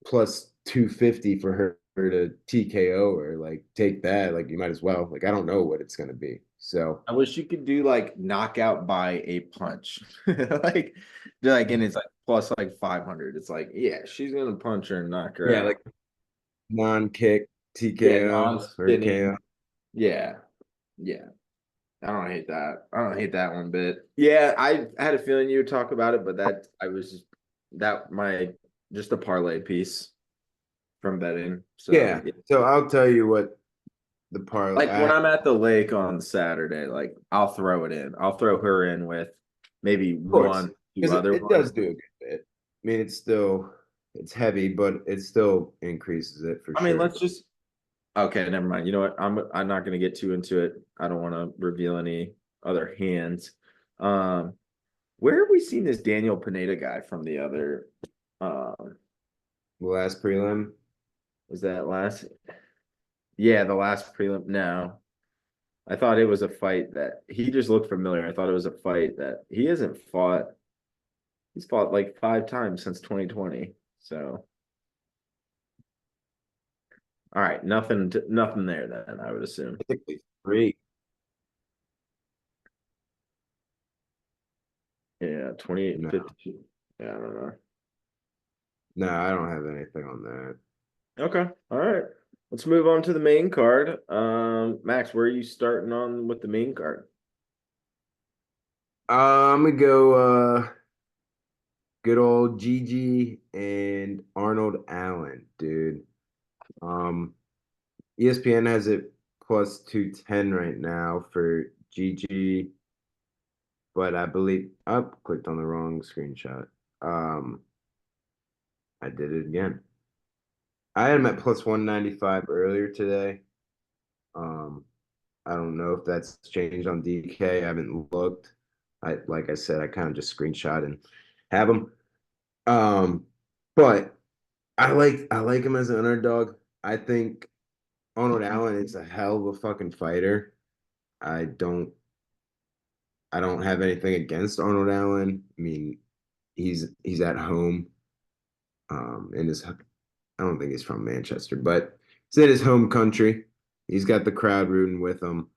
plus 250 for her to TKO or like take that. Like you might as well. Like I don't know what it's gonna be. So I wish you could do like knockout by a punch. Like and it's like plus like 500. It's like, yeah, she's gonna punch her and knock her yeah, out. like non-kick Yeah, TKO or KO. non-spinning. Yeah. Yeah. I don't hate that. I don't hate that one bit. Yeah, I had a feeling you would talk about it, but that I was just that my just a parlay piece from betting. So Yeah. yeah. So I'll tell you what the parlay. Like when I'm at the lake on Saturday, like I'll throw it in. I'll throw her in with maybe Of course, one, two because other it does ones. do a good bit. I mean, it's heavy, but it still increases it for I mean, sure. let's just okay, never mind. You know what? I'm not gonna get too into it. I don't want to reveal any other hands. Um, where have we seen this Daniel Pineda guy from the other The last prelim. was that last yeah, the last prelim? No. I thought it was a fight that he just looked familiar. I thought it was a fight that he hasn't fought. He's fought like 5 times since 2020. So all right, nothing there then, I would assume. Technically three. Yeah, 28, No, 50. Yeah, I don't know. no, I don't have anything on that. Okay. All right. Let's move on to the main card. Max, where are you starting on with the main card? I'm gonna go good old Gigi and Arnold Allen, dude. ESPN has it plus 210 right now for Gigi, but I believe I clicked on the wrong screenshot. Um, I did it again. I had him at plus 195 earlier today. Um, I don't know if that's changed on DK. I haven't looked. Like I said, I kind of just screenshot and have him. Um, but I like him as an underdog. I think Arnold Allen is a hell of a fucking fighter. I don't I don't have anything against Arnold Allen. I mean, he's at home. In his I don't think he's from Manchester, but he's in his home country. He's got the crowd rooting with him.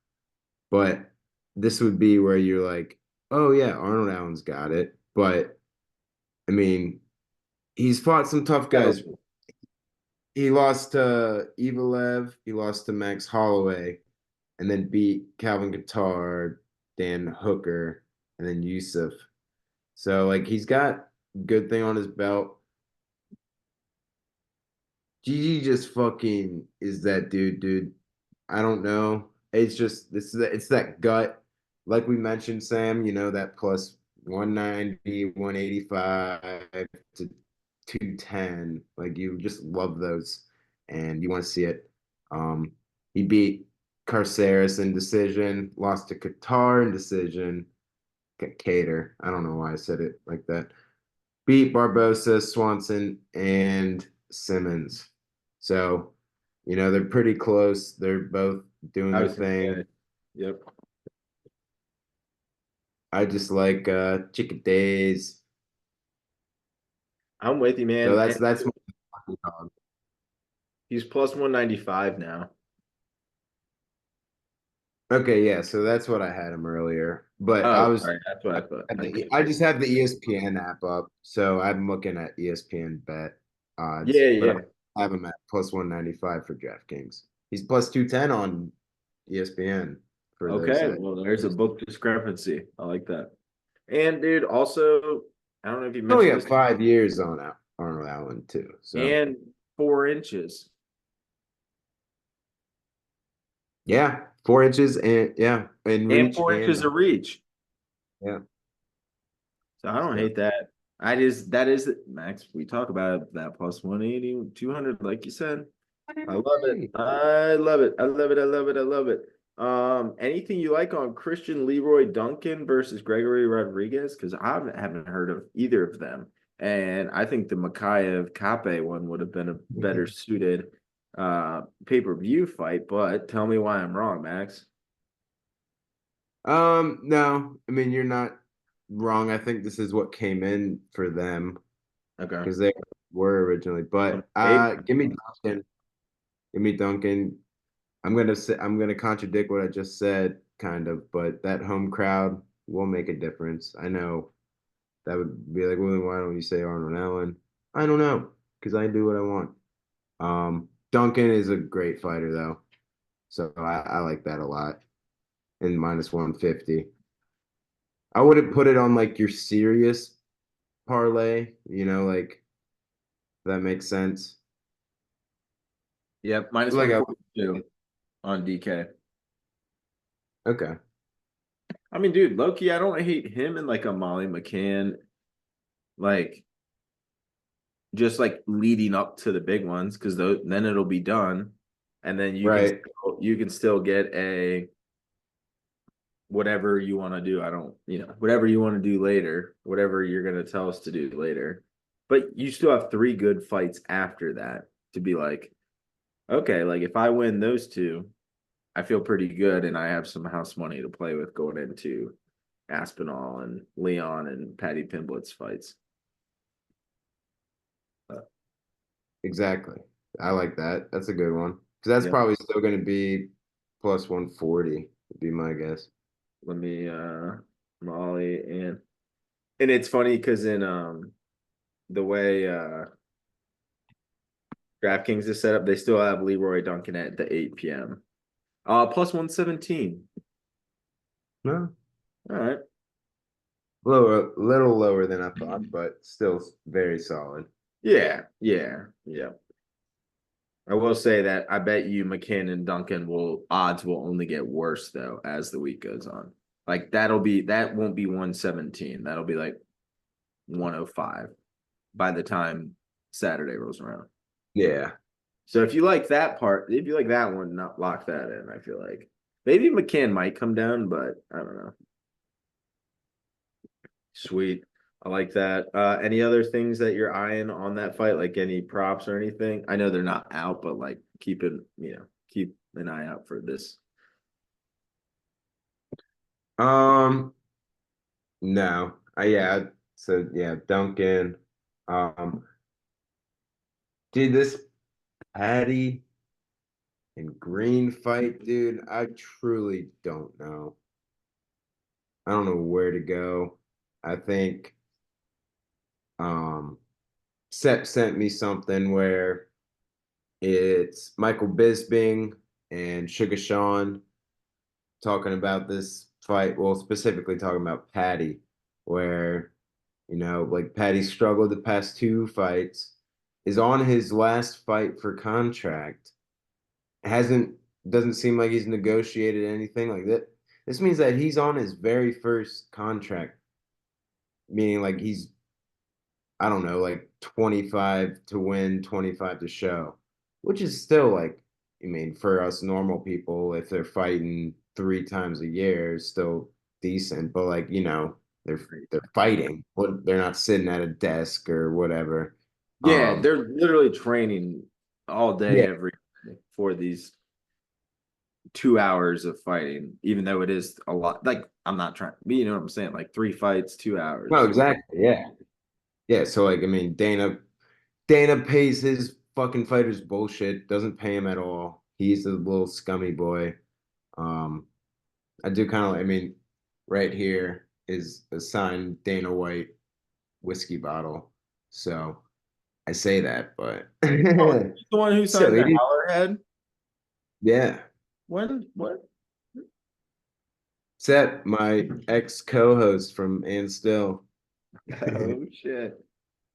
But this would be where you're like, oh yeah, Arnold Allen's got it. But I mean, he's fought some tough guys. He lost to Evalev, he lost to Max Holloway, and then beat Calvin Guitard, Dan Hooker, and then Yusuf. So like he's got good thing on his belt. Gigi just fucking is that dude. I don't know. It's just it's that gut. Like we mentioned, Sam, that plus 190, 185 to 210. Like you just love those and you want to see it. Um, he beat Carceres in decision, lost to Qatar in decision. Cater. I don't know why I said it like that. Beat Barbosa, Swanson, and Simmons. So, they're pretty close. They're both doing I their was gonna thing. say, yep. I just like Chicken Days. I'm with you, So man. And that's my dog. he's plus 195 now. Okay, yeah, so that's what I had him earlier. But Oh, sorry, that's what I thought. Okay. I just have the ESPN app up, so I'm looking at ESPN bet odds, Yeah, but yeah. I have him at plus 195 for DraftKings. He's plus 210 on ESPN for those Okay. that. Well, there's a book discrepancy. I like that. And dude, also, I don't know if you Oh mentioned yeah, this, 5 years on Arnold Allen too. So and 4 inches. yeah, 4 inches and yeah, and And reach 4 inches and of reach. yeah, So I don't yeah. hate that. That is Max. We talk about it, that plus 180, 200, like you said. I love it. Hey. I love it. I love it. I love it. I love it. Anything you like on Christian Leroy Duncan versus Gregory Rodriguez? Because I haven't heard of either of them. And I think the Makayev Kape one would have been a better suited pay-per-view fight, but tell me why I'm wrong, Max. No, I mean you're not wrong. I think this is what came in for them Okay. because they were originally. But Hey, give me Duncan. Give me Duncan. I'm gonna contradict what I just said, kind of, but that home crowd will make a difference. I know that would be like, well, then why don't you say Arnold Allen? I don't know, because I do what I want. Duncan is a great fighter though, so I like that a lot. And minus 150. I wouldn't put it on like your serious parlay, like that makes sense. yep, minus Like, 142 on DK. okay, I mean, dude, Loki, I don't hate him and like a Molly McCann, like just like leading up to the big ones, because then it'll be done, and then right, you can still get a whatever you want to do. I don't, whatever you want to do later, whatever you're gonna tell us to do later. But you still have 3 good fights after that to be like, okay, like if I win those two, I feel pretty good, and I have some house money to play with going into Aspinall and Leon and Patty Pimblett's fights. exactly. I like that. That's a good one because that's Yeah. probably still going to be plus 140, would be my guess. Let me Molly and it's funny because in the way DraftKings is set up, they still have Leroy Duncan at the 8 p.m. Plus 117. No, All right. little lower than I thought, but still very solid. Yeah, yeah, yeah. I will say that I bet you McKinn and Duncan will odds will only get worse though as the week goes on. Like that won't be 117. That'll be like 105 by the time Saturday rolls around. Yeah. So if you like that part, if you like that one, not lock that in. I feel like maybe McCann might come down, but I don't know. Sweet. I like that. Any other things that you're eyeing on that fight, like any props or anything? I know they're not out, but like keep an eye out for this. Um, no. Yeah, so yeah, Duncan. Um, dude, this Patty and Green fight, dude, I truly don't know. I don't know where to go. I think Sep sent me something where it's Michael Bisping and Sugar Sean talking about this fight. Well, specifically talking about Patty, where like Patty struggled the past two fights, is on his last fight for contract. Hasn't Doesn't seem like he's negotiated anything like that. This means that he's on his very first contract, meaning like he's, I don't know, like 25 to win, 25 to show, which is still like, I mean, for us normal people, if they're fighting three times a year, it's still decent. But like, they're fighting. What they're not sitting at a desk or whatever. Yeah, they're literally training all day, Yeah. every day for these 2 hours of fighting, even though it is a lot. Like, I'm not trying, you know what I'm saying? Like 3 fights, two No, hours. exactly. Yeah. Yeah. So like, I mean, Dana pays his fucking fighters bullshit, doesn't pay him at all. He's a little scummy boy. Um, I do kind of, I mean, right here is a signed Dana White whiskey bottle. So I say that, but Oh, he's the one who signed silly, the dude. Howlerhead. Yeah. When? What? Seth, my ex co-host from And Still. Oh shit.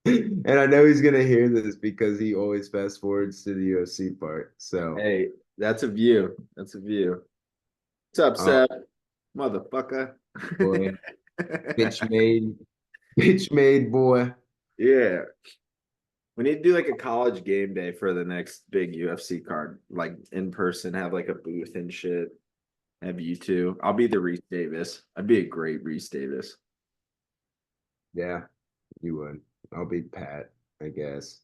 And I know he's gonna hear this because he always fast forwards to the UFC part. So, Hey, that's a view. That's a view. What's up, oh Seth? Motherfucker. boy, bitch made, bitch made boy. Yeah. We need to do like a college game day for the next big UFC card, like in person, have like a booth and shit. Have you two. I'll be the Reese Davis. I'd be a great Reese Davis. Yeah, you would. I'll be Pat, I guess.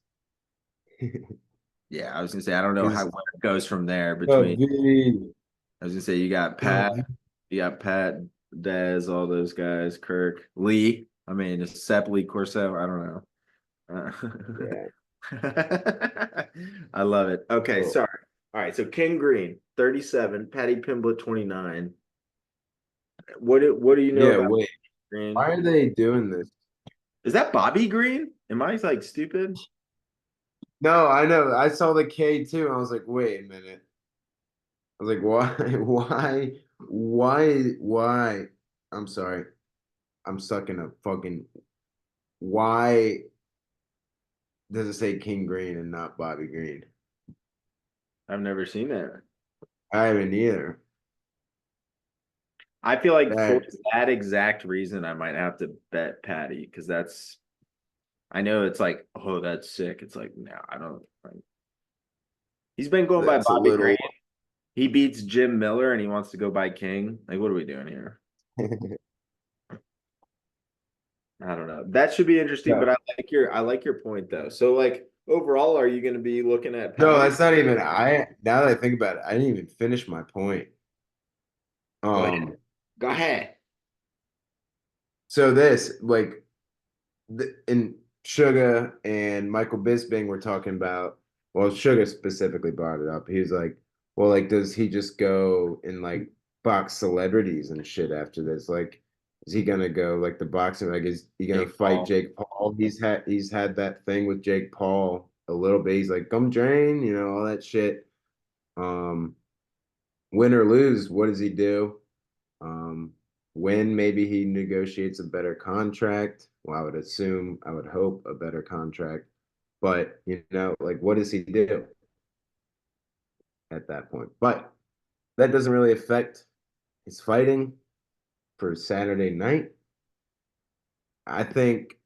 Yeah, I was gonna say I don't know how Because where it goes from there between V, I was gonna say Yo, You got Pat, Dez, all those guys, Kirk, Lee. I mean, it's Sepp Lee Corso. I don't know. yeah. I love it. Okay, Oh, sorry. All right, so King Green, 37, Patty Pimblett, 29. What do you know yeah, about wait. Green? Why are they doing this? Is that Bobby Green? Am I like stupid? No, I know. I saw the K too. I was like, wait a minute. I was like, why, why? I'm sorry. I'm stuck in a fucking. Why does it say King Green and not Bobby Green? I've never seen that. I haven't either. I feel like for That that exact reason, I might have to bet Patty because I know it's like, oh, that's sick. It's like, no, I don't. Like, he's been going by that's a Bobby Green. little. He beats Jim Miller and he wants to go by King. Like, what are we doing here? I don't know. That should be interesting, but No, I like your point though. So like overall, are you going to be looking at no, Patty? that's not even. I now that I think about it, I didn't even finish my point. Go ahead. Um, Go ahead. so this like in Sugar and Michael Bisping were talking about, well, Sugar specifically brought it up. He was like, well, like, does he just go and like box celebrities and shit after this? Like, is he gonna go like the boxing? Like, is he gonna Jake fight Paul. Jake Paul? He's had that thing with Jake Paul a little bit. He's like, come drain, all that shit. Um, win or lose, what does he do? Um, win, maybe he negotiates a better contract. Well, I would assume, I would hope a better contract. But, like, what does he do at that point? But that doesn't really affect his fighting for Saturday night. I think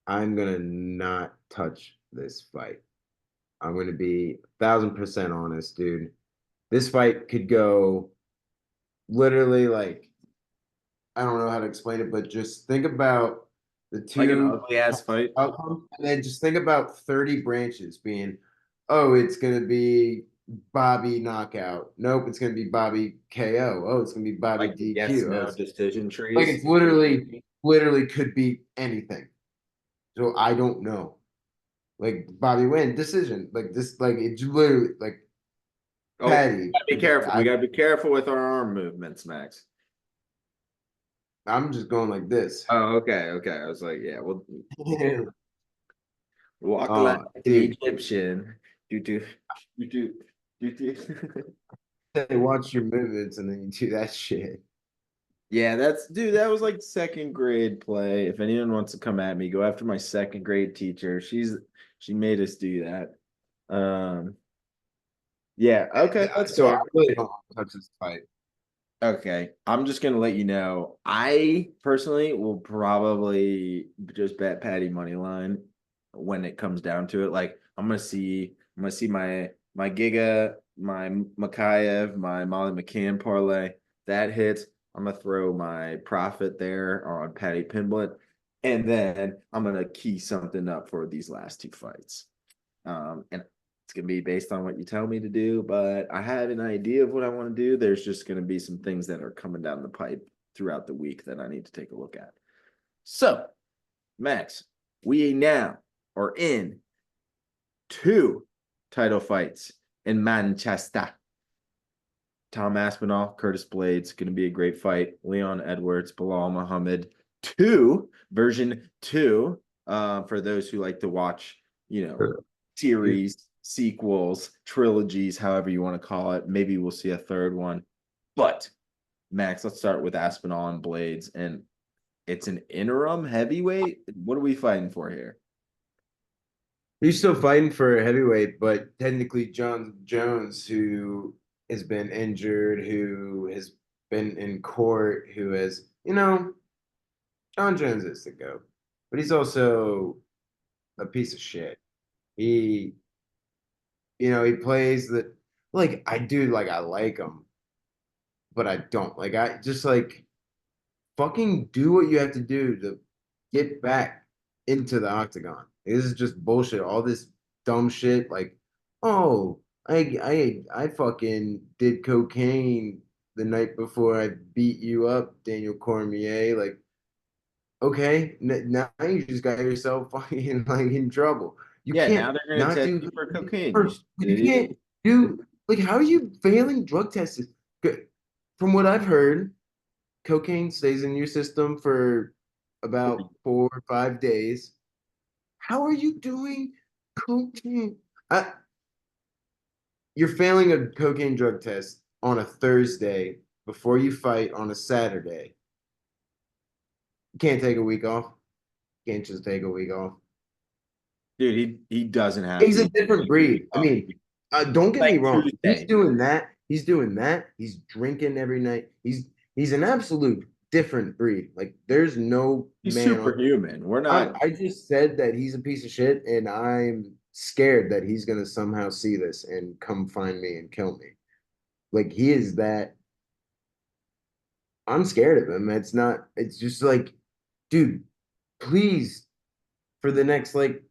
I'm going to not touch this fight. I'm going to be 1,000% honest, dude. This fight could go literally like, I don't know how to explain it, but just think about the Like an two ugly ass fight. outcomes, and then just think about 30 branches being, oh, it's gonna be Bobby knockout. Nope, it's gonna be Bobby KO. Oh, it's gonna be Bobby Like the yes, DQ. Oh, no it's decision like trees. it's literally could be anything. So I don't know. Like Bobby win decision. Like this, like it's literally like Oh, Patty. gotta be careful. We gotta be careful with our arm movements, Max. I'm just going like this. Oh, okay, okay. I was like, yeah, we'll walk like an Dude, Egyptian. Do do do do do do. they watch your movements and then you do that shit. Yeah, that's dude, that was like second grade play. If anyone wants to come at me, go after my second grade teacher. She made us do that. Um, yeah, okay, that's So I fair. really don't want to touch this fight. Okay, I'm just gonna let you know. I personally will probably just bet Patty money line when it comes down to it. Like I'm gonna see my Giga, my Makayev, my Molly McCann parlay that hits. I'm gonna throw my profit there on Patty Pimblett, and then I'm gonna key something up for these last two fights. And it's gonna be based on what you tell me to do, but I have an idea of what I want to do. There's just gonna be some things that are coming down the pipe throughout the week that I need to take a look at. So, Max, we now are in two title fights in Manchester. Tom Aspinall, Curtis Blades, going to be a great fight. Leon Edwards, Bilal Muhammad, version two, for those who like to watch, series, sequels, trilogies, however you want to call it. Maybe we'll see a third one. But Max, let's start with Aspinall and Blades. And it's an interim heavyweight. What are we fighting for here? He's still fighting for heavyweight, but technically John Jones, who has been injured, who has been in court, who has, John Jones is the GOAT, but he's also a piece of shit. He, he plays the like I do, like I like him, but I don't. Like I just like fucking do what you have to do to get back into the octagon. This is just bullshit. All this dumb shit, like, oh, I fucking did cocaine the night before I beat you up, Daniel Cormier. Like, okay, now you just got yourself fucking like in trouble. You Yeah, can't now they're going to not test do you for cocaine. You or stupid you idiot. can't do like how are you failing drug tests? From what I've heard, cocaine stays in your system for about 4 or 5 days. How are you doing cocaine? I, you're failing a cocaine drug test on a Thursday before you fight on a Saturday. You can't take a week off. You can't just take a week off. Dude, he doesn't have He's to. a different breed. I mean, don't get me Like wrong. He's Tuesday. doing that. He's doing that. He's drinking every night. He's an absolute different breed. Like there's no He's man on. superhuman. We're not. I just said that he's a piece of shit, and I'm scared that he's gonna somehow see this and come find me and kill me. Like he is that. I'm scared of him. It's not. It's just like, dude, please, for the next like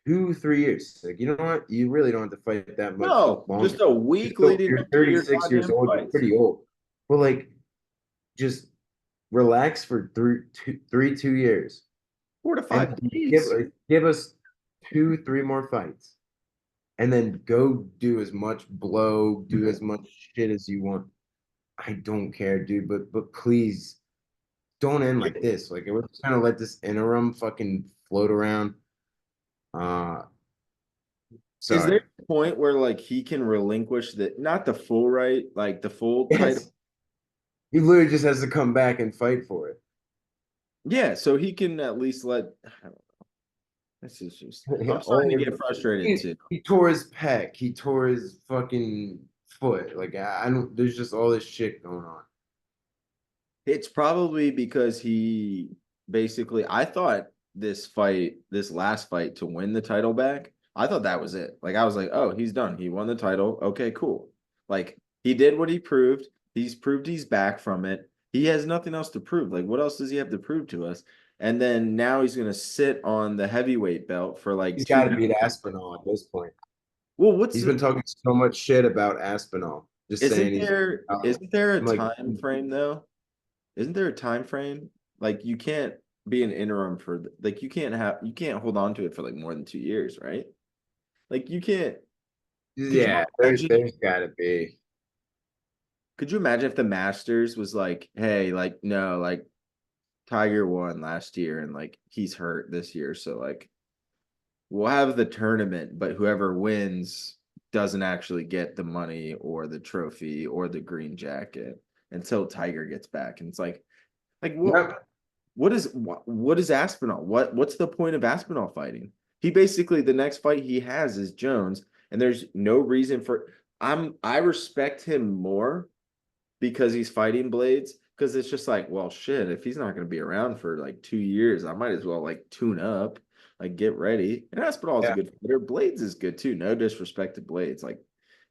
2, 3 years. Like, you know what? You really don't have to fight that much No, just longer. a week You're, leading you're up to your 36 years goddamn old. You're fights. pretty old. But like, just relax for 2 years, 4 to 5 and days. give us 2, 3 more fights, and then go do as much blow, do as much shit as you want. I don't care, dude. But please don't end like this. Like we're just gonna let this interim fucking float around. Uh, Is there sorry. a point where like he can relinquish the not the full right, like the full title, Yes. He literally just has to come back and fight for it. Yeah, so he can at least let. I don't know. This is just. I'm starting to Or get frustrated too. he tore his pec. He tore his fucking foot. Like I don't. There's just all this shit going on. It's probably because he basically. I thought this last fight to win the title back, I thought that was it. Like I was like, oh, he's done. He won the title. Okay, cool. Like he did what he proved. He's proved he's back from it. He has nothing else to prove. Like what else does he have to prove to us? And then now he's gonna sit on the heavyweight belt for like He's two. got to beat Aspinall at this point. Well, what's He's been talking so much shit about Aspinall, just isn't saying he's. there I'm isn't there a like, time frame though? Isn't there a time frame? Like you can't be an interim for like you can't hold on to it for like more than 2 years, right? Like you can't. Could you yeah, imagine? there's got to be. Could you imagine if the Masters was like, hey, like no, like Tiger won last year and like he's hurt this year, so like we'll have the tournament, but whoever wins doesn't actually get the money or the trophy or the green jacket until Tiger gets back. And it's like Yep. what is Aspinall? What's the point of Aspinall fighting? He basically the next fight he has is Jones, and there's no reason for I respect him more because he's fighting Blades because it's just like, well, shit, if he's not going to be around for like 2 years, I might as well like tune up, like get ready. And Aspinall is a Yeah. good fighter. Blades is good too. No disrespect to Blades. Like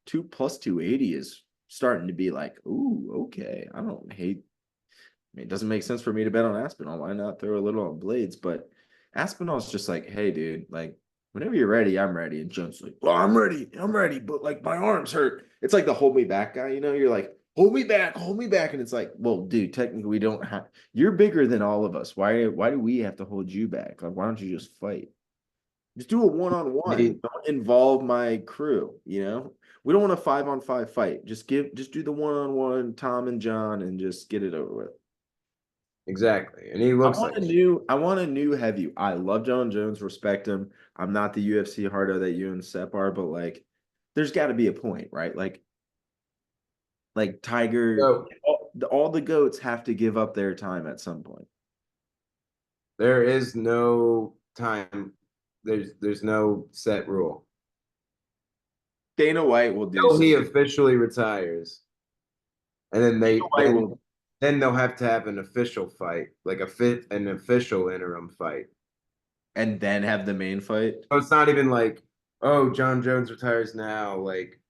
2 plus 280 is starting to be like, ooh, okay. I don't hate. I mean, it doesn't make sense for me to bet on Aspinall. Why not throw a little on Blades? But Aspinall's just like, hey, dude, like whenever you're ready, I'm ready. And Jones like, well, I'm ready, but like my arms hurt. It's like the hold me back guy, you know? You're like, hold me back, and it's like, well, dude, technically we don't have. You're bigger than all of us. Why do we have to hold you back? Like, why don't you just fight? Just do a one on one. He- Don't involve my crew. You know, we don't want a 5-on-5 fight. Just do the one on one, Tom and John, and just get it over with. exactly. And he looks like shit. I want a new heavy. I love John Jones, respect him. I'm not the UFC hardo that you and Sep are, but like there's got to be a point, right? Like Tiger, So all the goats have to give up their time at some point. there is no time. There's no set rule. Dana White will do Until he something. officially retires, and then Dana White will they'll have to have an official fight, like an official interim fight. and then have the main fight. So it's not even like, oh, John Jones retires now, like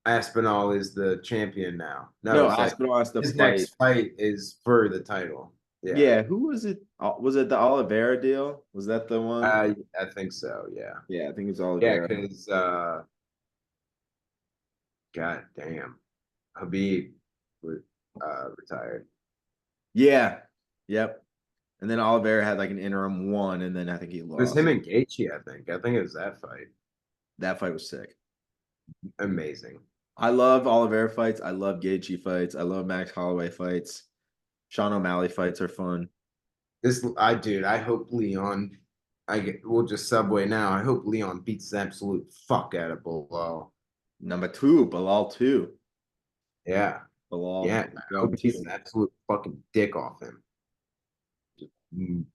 Aspinall is the champion now. No, No, it's like Aspinall has to his fight. next fight is for the title. Yeah. Yeah, who was it? Was it the Oliveira deal? Was that the one? I think so, yeah. Yeah, I think it's Yeah, Oliveira. because god damn. Habib retired. Yeah. Yep. And then Oliveira had like an interim one, and then I think he It was him lost. and Gaethje, I think. I think it was that fight. That fight was sick. Amazing. I love Oliveira fights. I love Gaethje fights. I love Max Holloway fights. Sean O'Malley fights are fun. Dude, I hope Leon we'll just Subway now. I hope Leon beats the absolute fuck out of Bilal. Number two, Bilal two. Yeah. Bilal Yeah. I hope going he beats two. the absolute fucking dick off him. Mm,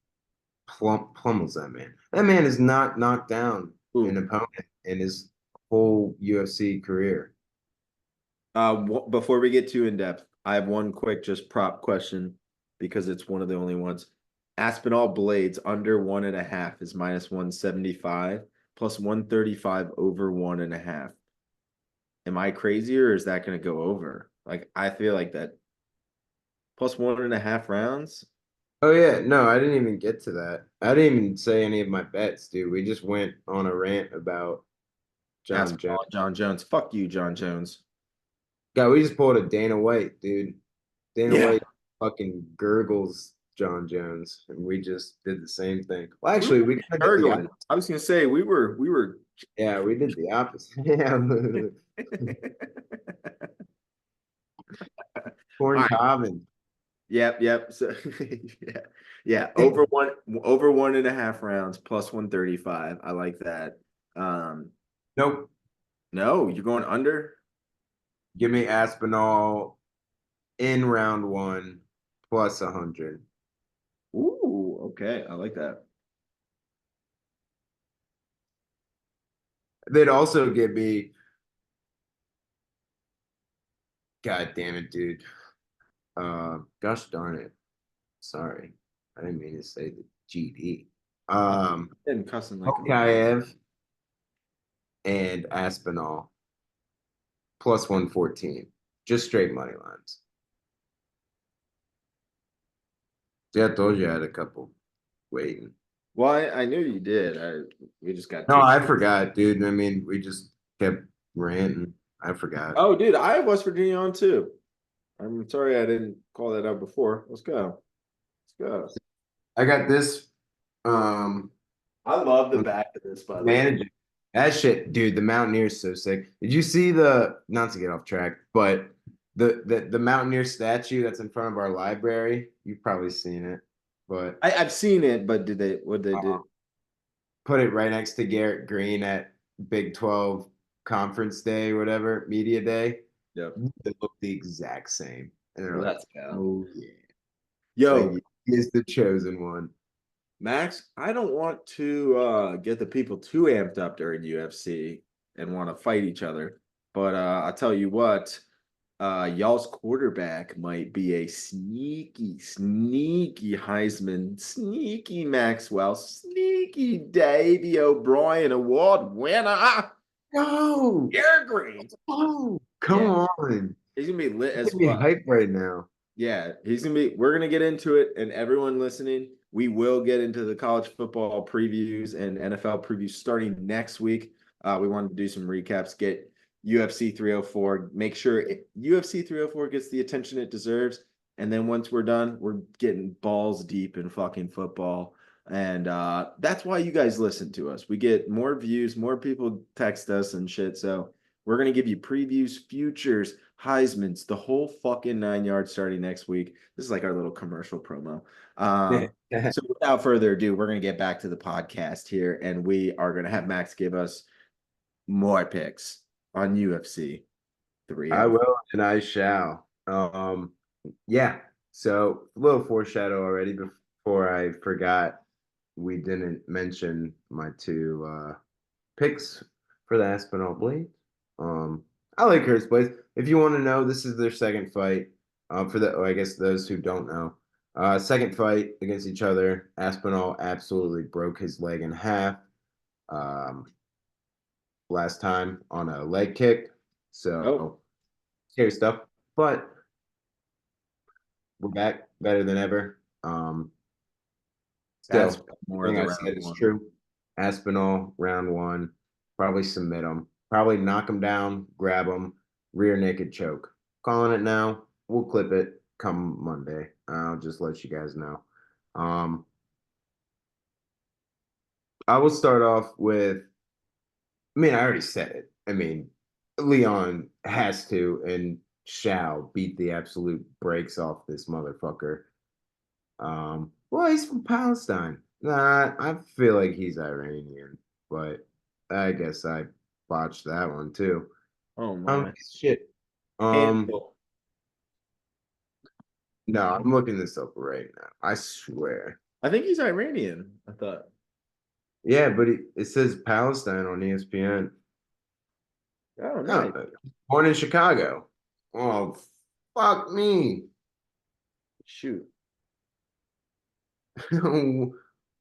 Plummels that man. That man is not knocked down an Ooh. opponent in his whole UFC career. Before we get too in depth, I have one quick just prop question because it's one of the only ones. Aspinall Blades under 1.5 is minus 175 plus 135 over 1.5. Am I crazy or is that going to go over? Like, I feel like that plus 1.5 rounds. Oh yeah, no, I didn't even get to that. I didn't even say any of my bets, dude. We just went on a rant about John Jones. Aspinall, John Jones. Fuck you, John Jones. God, we just pulled a Dana White, dude. Dana Yeah. White fucking gurgles John Jones, and we just did the same thing. Well, We actually, were we kind of did the gurgling. I was gonna say we were yeah, we did the opposite. Yeah, all corn right. cobbin. Yep. So yeah. Yeah. Over 1.5 rounds plus 135. I like that. Um, Nope. no, you're going under. Give me Aspinall in round one plus 100. Ooh, okay. I like that. They'd also give me, God damn it, dude. Gosh darn it. Sorry. I didn't mean to say the GD. And cussing like a Okayev and Aspinall plus 114. Just straight money lines. Yeah, I told you I had a couple waiting. well, I knew you did. We just got No, too. I forgot, dude. I mean, we just kept ranting. I forgot. Oh, dude, I have West Virginia on too. I'm sorry I didn't call that out before. Let's go. Let's go. I got this um I love the back of this, by the way. managing. That shit, dude, the Mountaineers so sick. Did you see the not to get off track, but the Mountaineer statue that's in front of our library? You've probably seen it, but I've seen it, but what did they uh, do? put it right next to Garrett Green at Big 12 Conference Day, whatever, Media Day. Yep. They look the exact same. And they're like, Let's go. oh yeah. Like Yo, he is the chosen one. Max, I don't want to get the people too amped up during UFC and want to fight each other. But I'll tell you what, y'all's quarterback might be a sneaky Heisman, sneaky Maxwell, sneaky Davey O'Brien Award winner. No, Garrett Green. oh, come Yeah, on. he's gonna be lit Give as me fuck. hype right now. Yeah, we're gonna get into it, and everyone listening, we will get into the college football previews and NFL previews starting next week. We wanted to do some recaps, get UFC 304, make sure UFC 304 gets the attention it deserves. And then once we're done, we're getting balls deep in fucking football. And that's why you guys listen to us. We get more views, more people text us and shit. So we're gonna give you previews, futures, Heisman's, the whole fucking 9 yards starting next week. This is like our little commercial promo. So without further ado, we're gonna get back to the podcast here, and we are gonna have Max give us more picks on UFC I 304. will and I shall. Yeah. So a little foreshadow already before I forgot. We didn't mention my two picks for the Aspinall Blade. Um, I like Hurst Blades. If you want to know, this is their second fight. For the, I guess those who don't know, second fight against each other. Aspinall absolutely broke his leg in half. Um, last time on a leg kick. Oh, So scary stuff. But we're back better than ever. that's Still, more of everything the I round said is one. true. Aspinall, round one, probably submit him, probably knock him down, grab him, rear naked choke. Calling it now. We'll clip it come Monday. I'll just let you guys know. Um, I will start off with, I mean, I already said it. I mean, Leon has to and shall beat the absolute brakes off this motherfucker. Well, he's from Palestine. Nah, I feel like he's Iranian, but I guess I botched that one too. Oh my. Shit. Um, Handful. no, I'm looking this up right now. I swear. I think he's Iranian, I thought. Yeah, but it says Palestine on ESPN. Oh, Oh, nice. born in Chicago. Oh, fuck me. Shoot.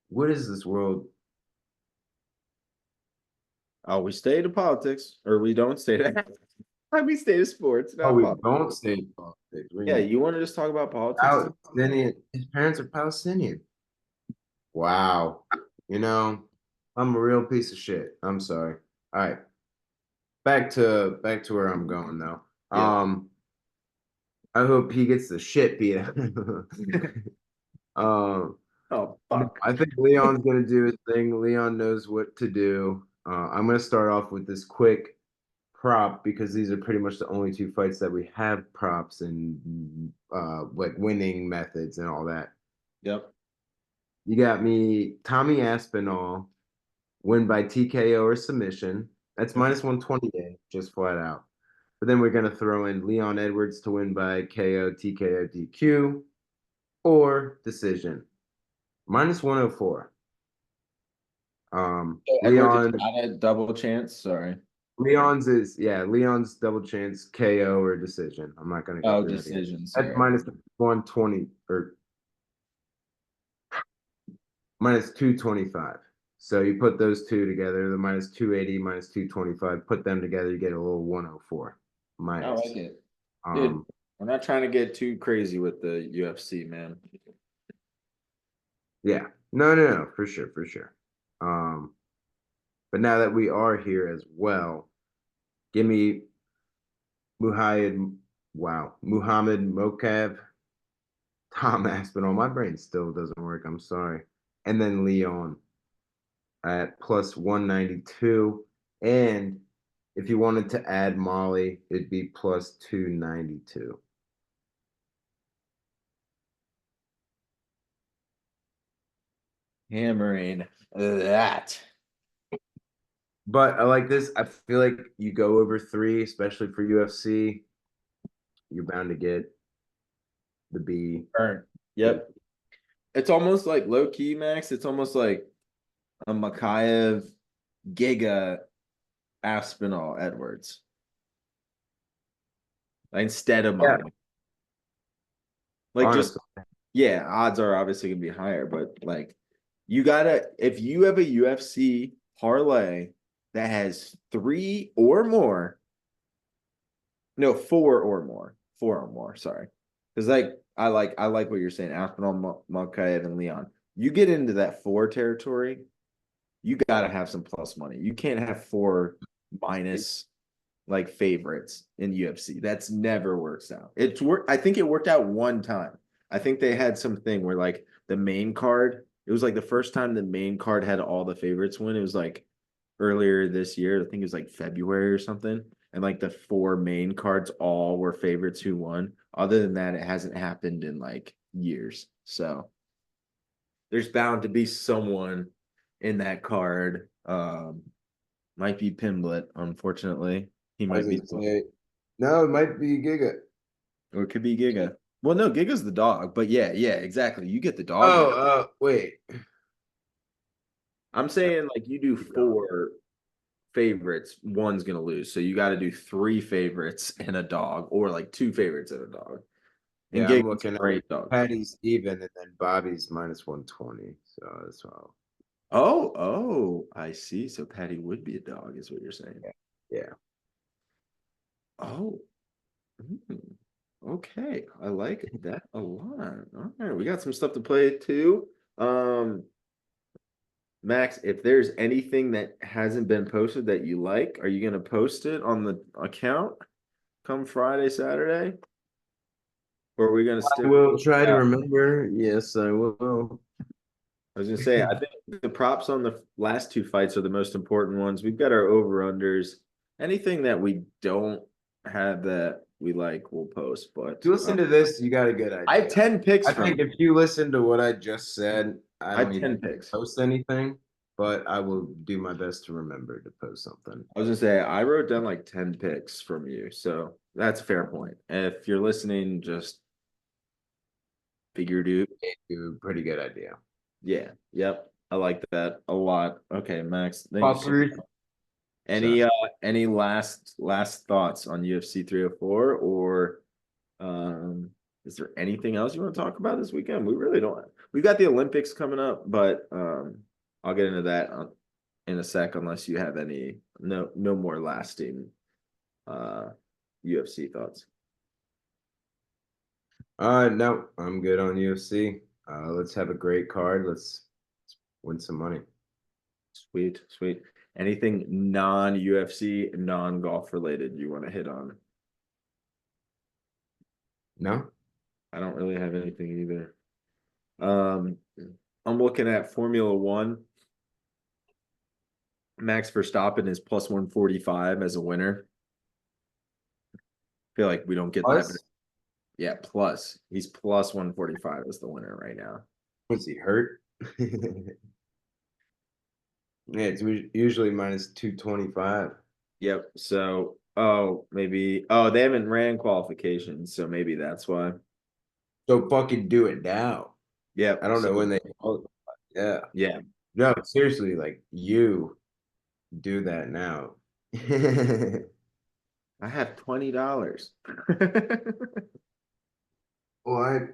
What is this world? Oh, we stay to politics, or we don't stay to we stay to sports, Oh, not we politics. don't say politics. Yeah, you want to just talk about politics too? Palestinian. His parents are Palestinian. Wow. You know, I'm a real piece of shit. I'm sorry. All right. Back to where I'm going though. Yeah. I hope he gets the shit beat out of him. Um, Oh, no, fuck. I think Leon's gonna do his thing. Leon knows what to do. I'm gonna start off with this quick prop because these are pretty much the only two fights that we have props and like winning methods and all that. Yep. You got me Tommy Aspinall win by TKO or submission. That's Okay. minus 120 just flat out. But then we're going to throw in Leon Edwards to win by KO, TKO, DQ, or decision. Minus 104. So Edwards is Leon not a double chance. Sorry. Leon's double chance KO or decision. I'm not gonna go Oh, through that again. decision. That's Sorry. minus 120 or minus 225. So you put those two together, the minus 280, minus 225, put them together, you get a little 104 I minus. like it. Dude, Um, we're not trying to get too crazy with the UFC, man. yeah. No, for sure, for sure. Um, but now that we are here as well, give me Muhammad, Muhammad Mokav, Tom Aspinall. My brain still doesn't work. I'm sorry. And then Leon at plus 192. And if you wanted to add Molly, it'd be plus 292. Hammering that. But I like this. I feel like you go over three, especially for UFC, you're bound to get the B. Burn. Yep. It's almost like low key, Max. It's almost like a Makayev Giga Aspinall Edwards instead of Yeah, Molly. Like just honestly. yeah, odds are obviously gonna be higher, but like you gotta if you have a UFC parlay that has three or more, no, four or more, sorry. Because like I like what you're saying, Aspinall, Monkayev, and Leon. You get into that four territory, you gotta have some plus money. You can't have four minus like favorites in UFC. That's never works out. It's work. I think it worked out one time. I think they had something where like the main card. It was like the first time the main card had all the favorites win. It was like earlier this year. I think it was like February or something. And like the four main cards all were favorites who won. Other than that, it hasn't happened in like years. So there's bound to be someone in that card. Might be Pimblett, unfortunately. He I was might be gonna say, no, it might be Giga. or it could be Giga. Well, no, Giga's the dog, but yeah, exactly. You get the dog money. Wait. I'm saying like you do four favorites, one's gonna lose. So you got to do three favorites and a dog, or like two favorites and a dog. And Yeah, I'm Giga's a looking at great dog. Patty's even, and then Bobby's minus 120. So that's all. Oh, I see. So Patty would be a dog, is what you're saying. Yeah. Yeah. Oh, hmm. Okay. I like that a lot. All right, we got some stuff to play too. Max, if there's anything that hasn't been posted that you like, are you going to post it on the account come Friday, Saturday? Or are we going to I stick will with try to remember. Yes, I will. I was going to say, I think the props on the last two fights are the most important ones. We've got our over-unders. Anything that we don't have that we like, we'll post. But If you listen to this, you got a good I have idea. 10 picks I from think if you listen to what I just said, I I don't have even 10 picks. post anything, but I will do my best to remember to post something. I was gonna say I wrote down like 10 picks from you, so that's a fair point. If you're listening, just figured it. Do a pretty good idea. Yeah, yep. I like that a lot. Okay, Max, thank you so Poppers. much. Sorry. Any last thoughts on UFC 304 or is there anything else you want to talk about this weekend? We really don't. We've got the Olympics coming up, but I'll get into that in a sec unless you have any no more lasting uh UFC thoughts. No, I'm good on UFC. Let's have a great card. Let's win some money. Sweet, sweet. Anything non-UFC, non-golf related you want to hit on? No? I don't really have anything either. Um, I'm looking at Formula One. Max Verstappen is plus 145 as a winner. Feel like we don't get that. Plus, Yeah, plus. He's plus 145 as the winner right now. was he hurt? Yeah, it's usually minus 225. Yep. So Oh, maybe. Oh, they haven't ran qualifications, so maybe that's why. So fucking do it now. I Yep. don't know when So they. Oh, yeah. yeah, No, seriously, like you do that now. I have $20. Well,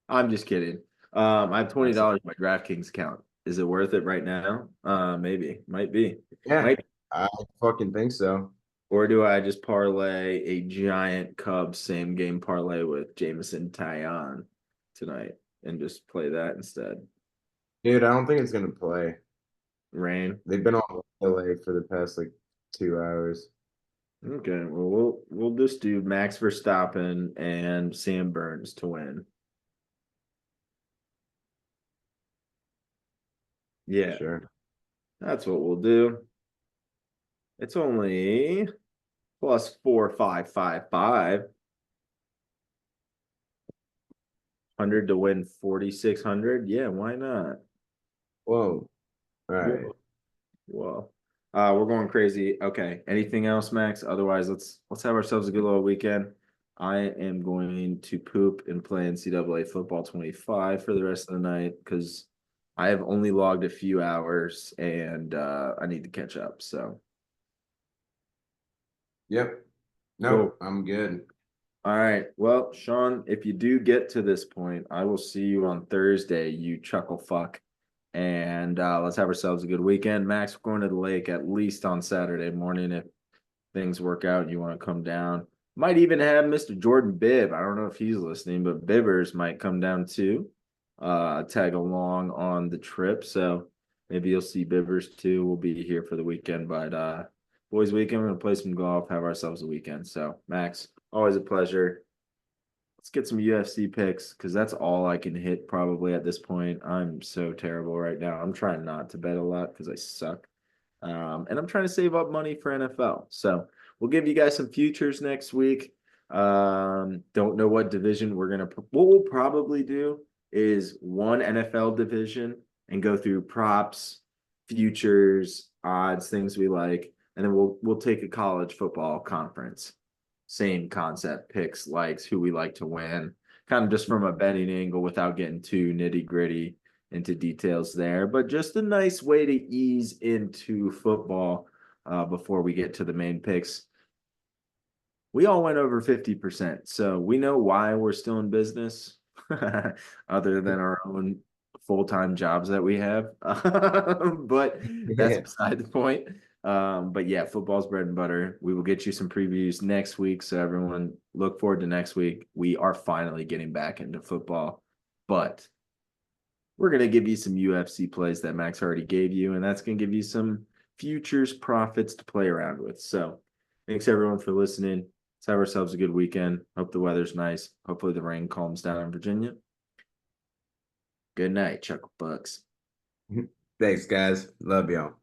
I'm just kidding. I have I $20 in my DraftKings account. Is it worth it right now? Maybe. Might be. yeah, Might. I fucking think so. Or do I just parlay a giant Cubs same game parlay with Jameson Taillon tonight and just play that instead? Dude, I don't think it's gonna play. Rain. They've been all LA for the past like 2 hours. Okay, well we'll just do Max Verstappen and Sam Burns to win. Yeah, Sure. that's what we'll do. It's only plus 4555. 100 to win 4600. Yeah, why not? Whoa. All right. Whoa. Well, we're going crazy. Okay. Anything else, Max? Otherwise, let's have ourselves a good little weekend. I am going to poop and play NCAA football 25 for the rest of the night because I have only logged a few hours and I need to catch up. So Yep. cool. Nope. I'm good. All right. Well, Sean, if you do get to this point, I will see you on Thursday, you chuckle fuck. And let's have ourselves a good weekend. Max, we're going to the lake at least on Saturday morning if things work out and you want to come down. Might even have Mr. Jordan Bibb. I don't know if he's listening, but Bibbers might come down too. Tag along on the trip. So maybe you'll see Bibbers too. We'll be here for the weekend. But boys weekend, we're gonna play some golf, have ourselves a weekend. So Max, always a pleasure. Let's get some UFC picks because that's all I can hit probably at this point. I'm so terrible right now. I'm trying not to bet a lot because I suck. And I'm trying to save up money for NFL. So we'll give you guys some futures next week. Don't know what division what we'll probably do is one NFL division and go through props, futures, odds, things we like, and then we'll take a college football conference. Same concept, picks, likes, who we like to win, kind of just from a betting angle without getting too nitty-gritty into details there, but just a nice way to ease into football before we get to the main picks. We all went over 50%, so we know why we're still in business, other than our own full-time jobs that we have. But that's Yeah. beside the point. But yeah, football's bread and butter. We will get you some previews next week, so everyone look forward to next week. We are finally getting back into football, but we're going to give you some UFC plays that Max already gave you, and that's going to give you some futures profits to play around with. So thanks everyone for listening. Let's have ourselves a good weekend. Hope the weather's nice. Hopefully the rain calms down in Virginia. Good night, Chuckle Bucks. Thanks, guys. Love y'all.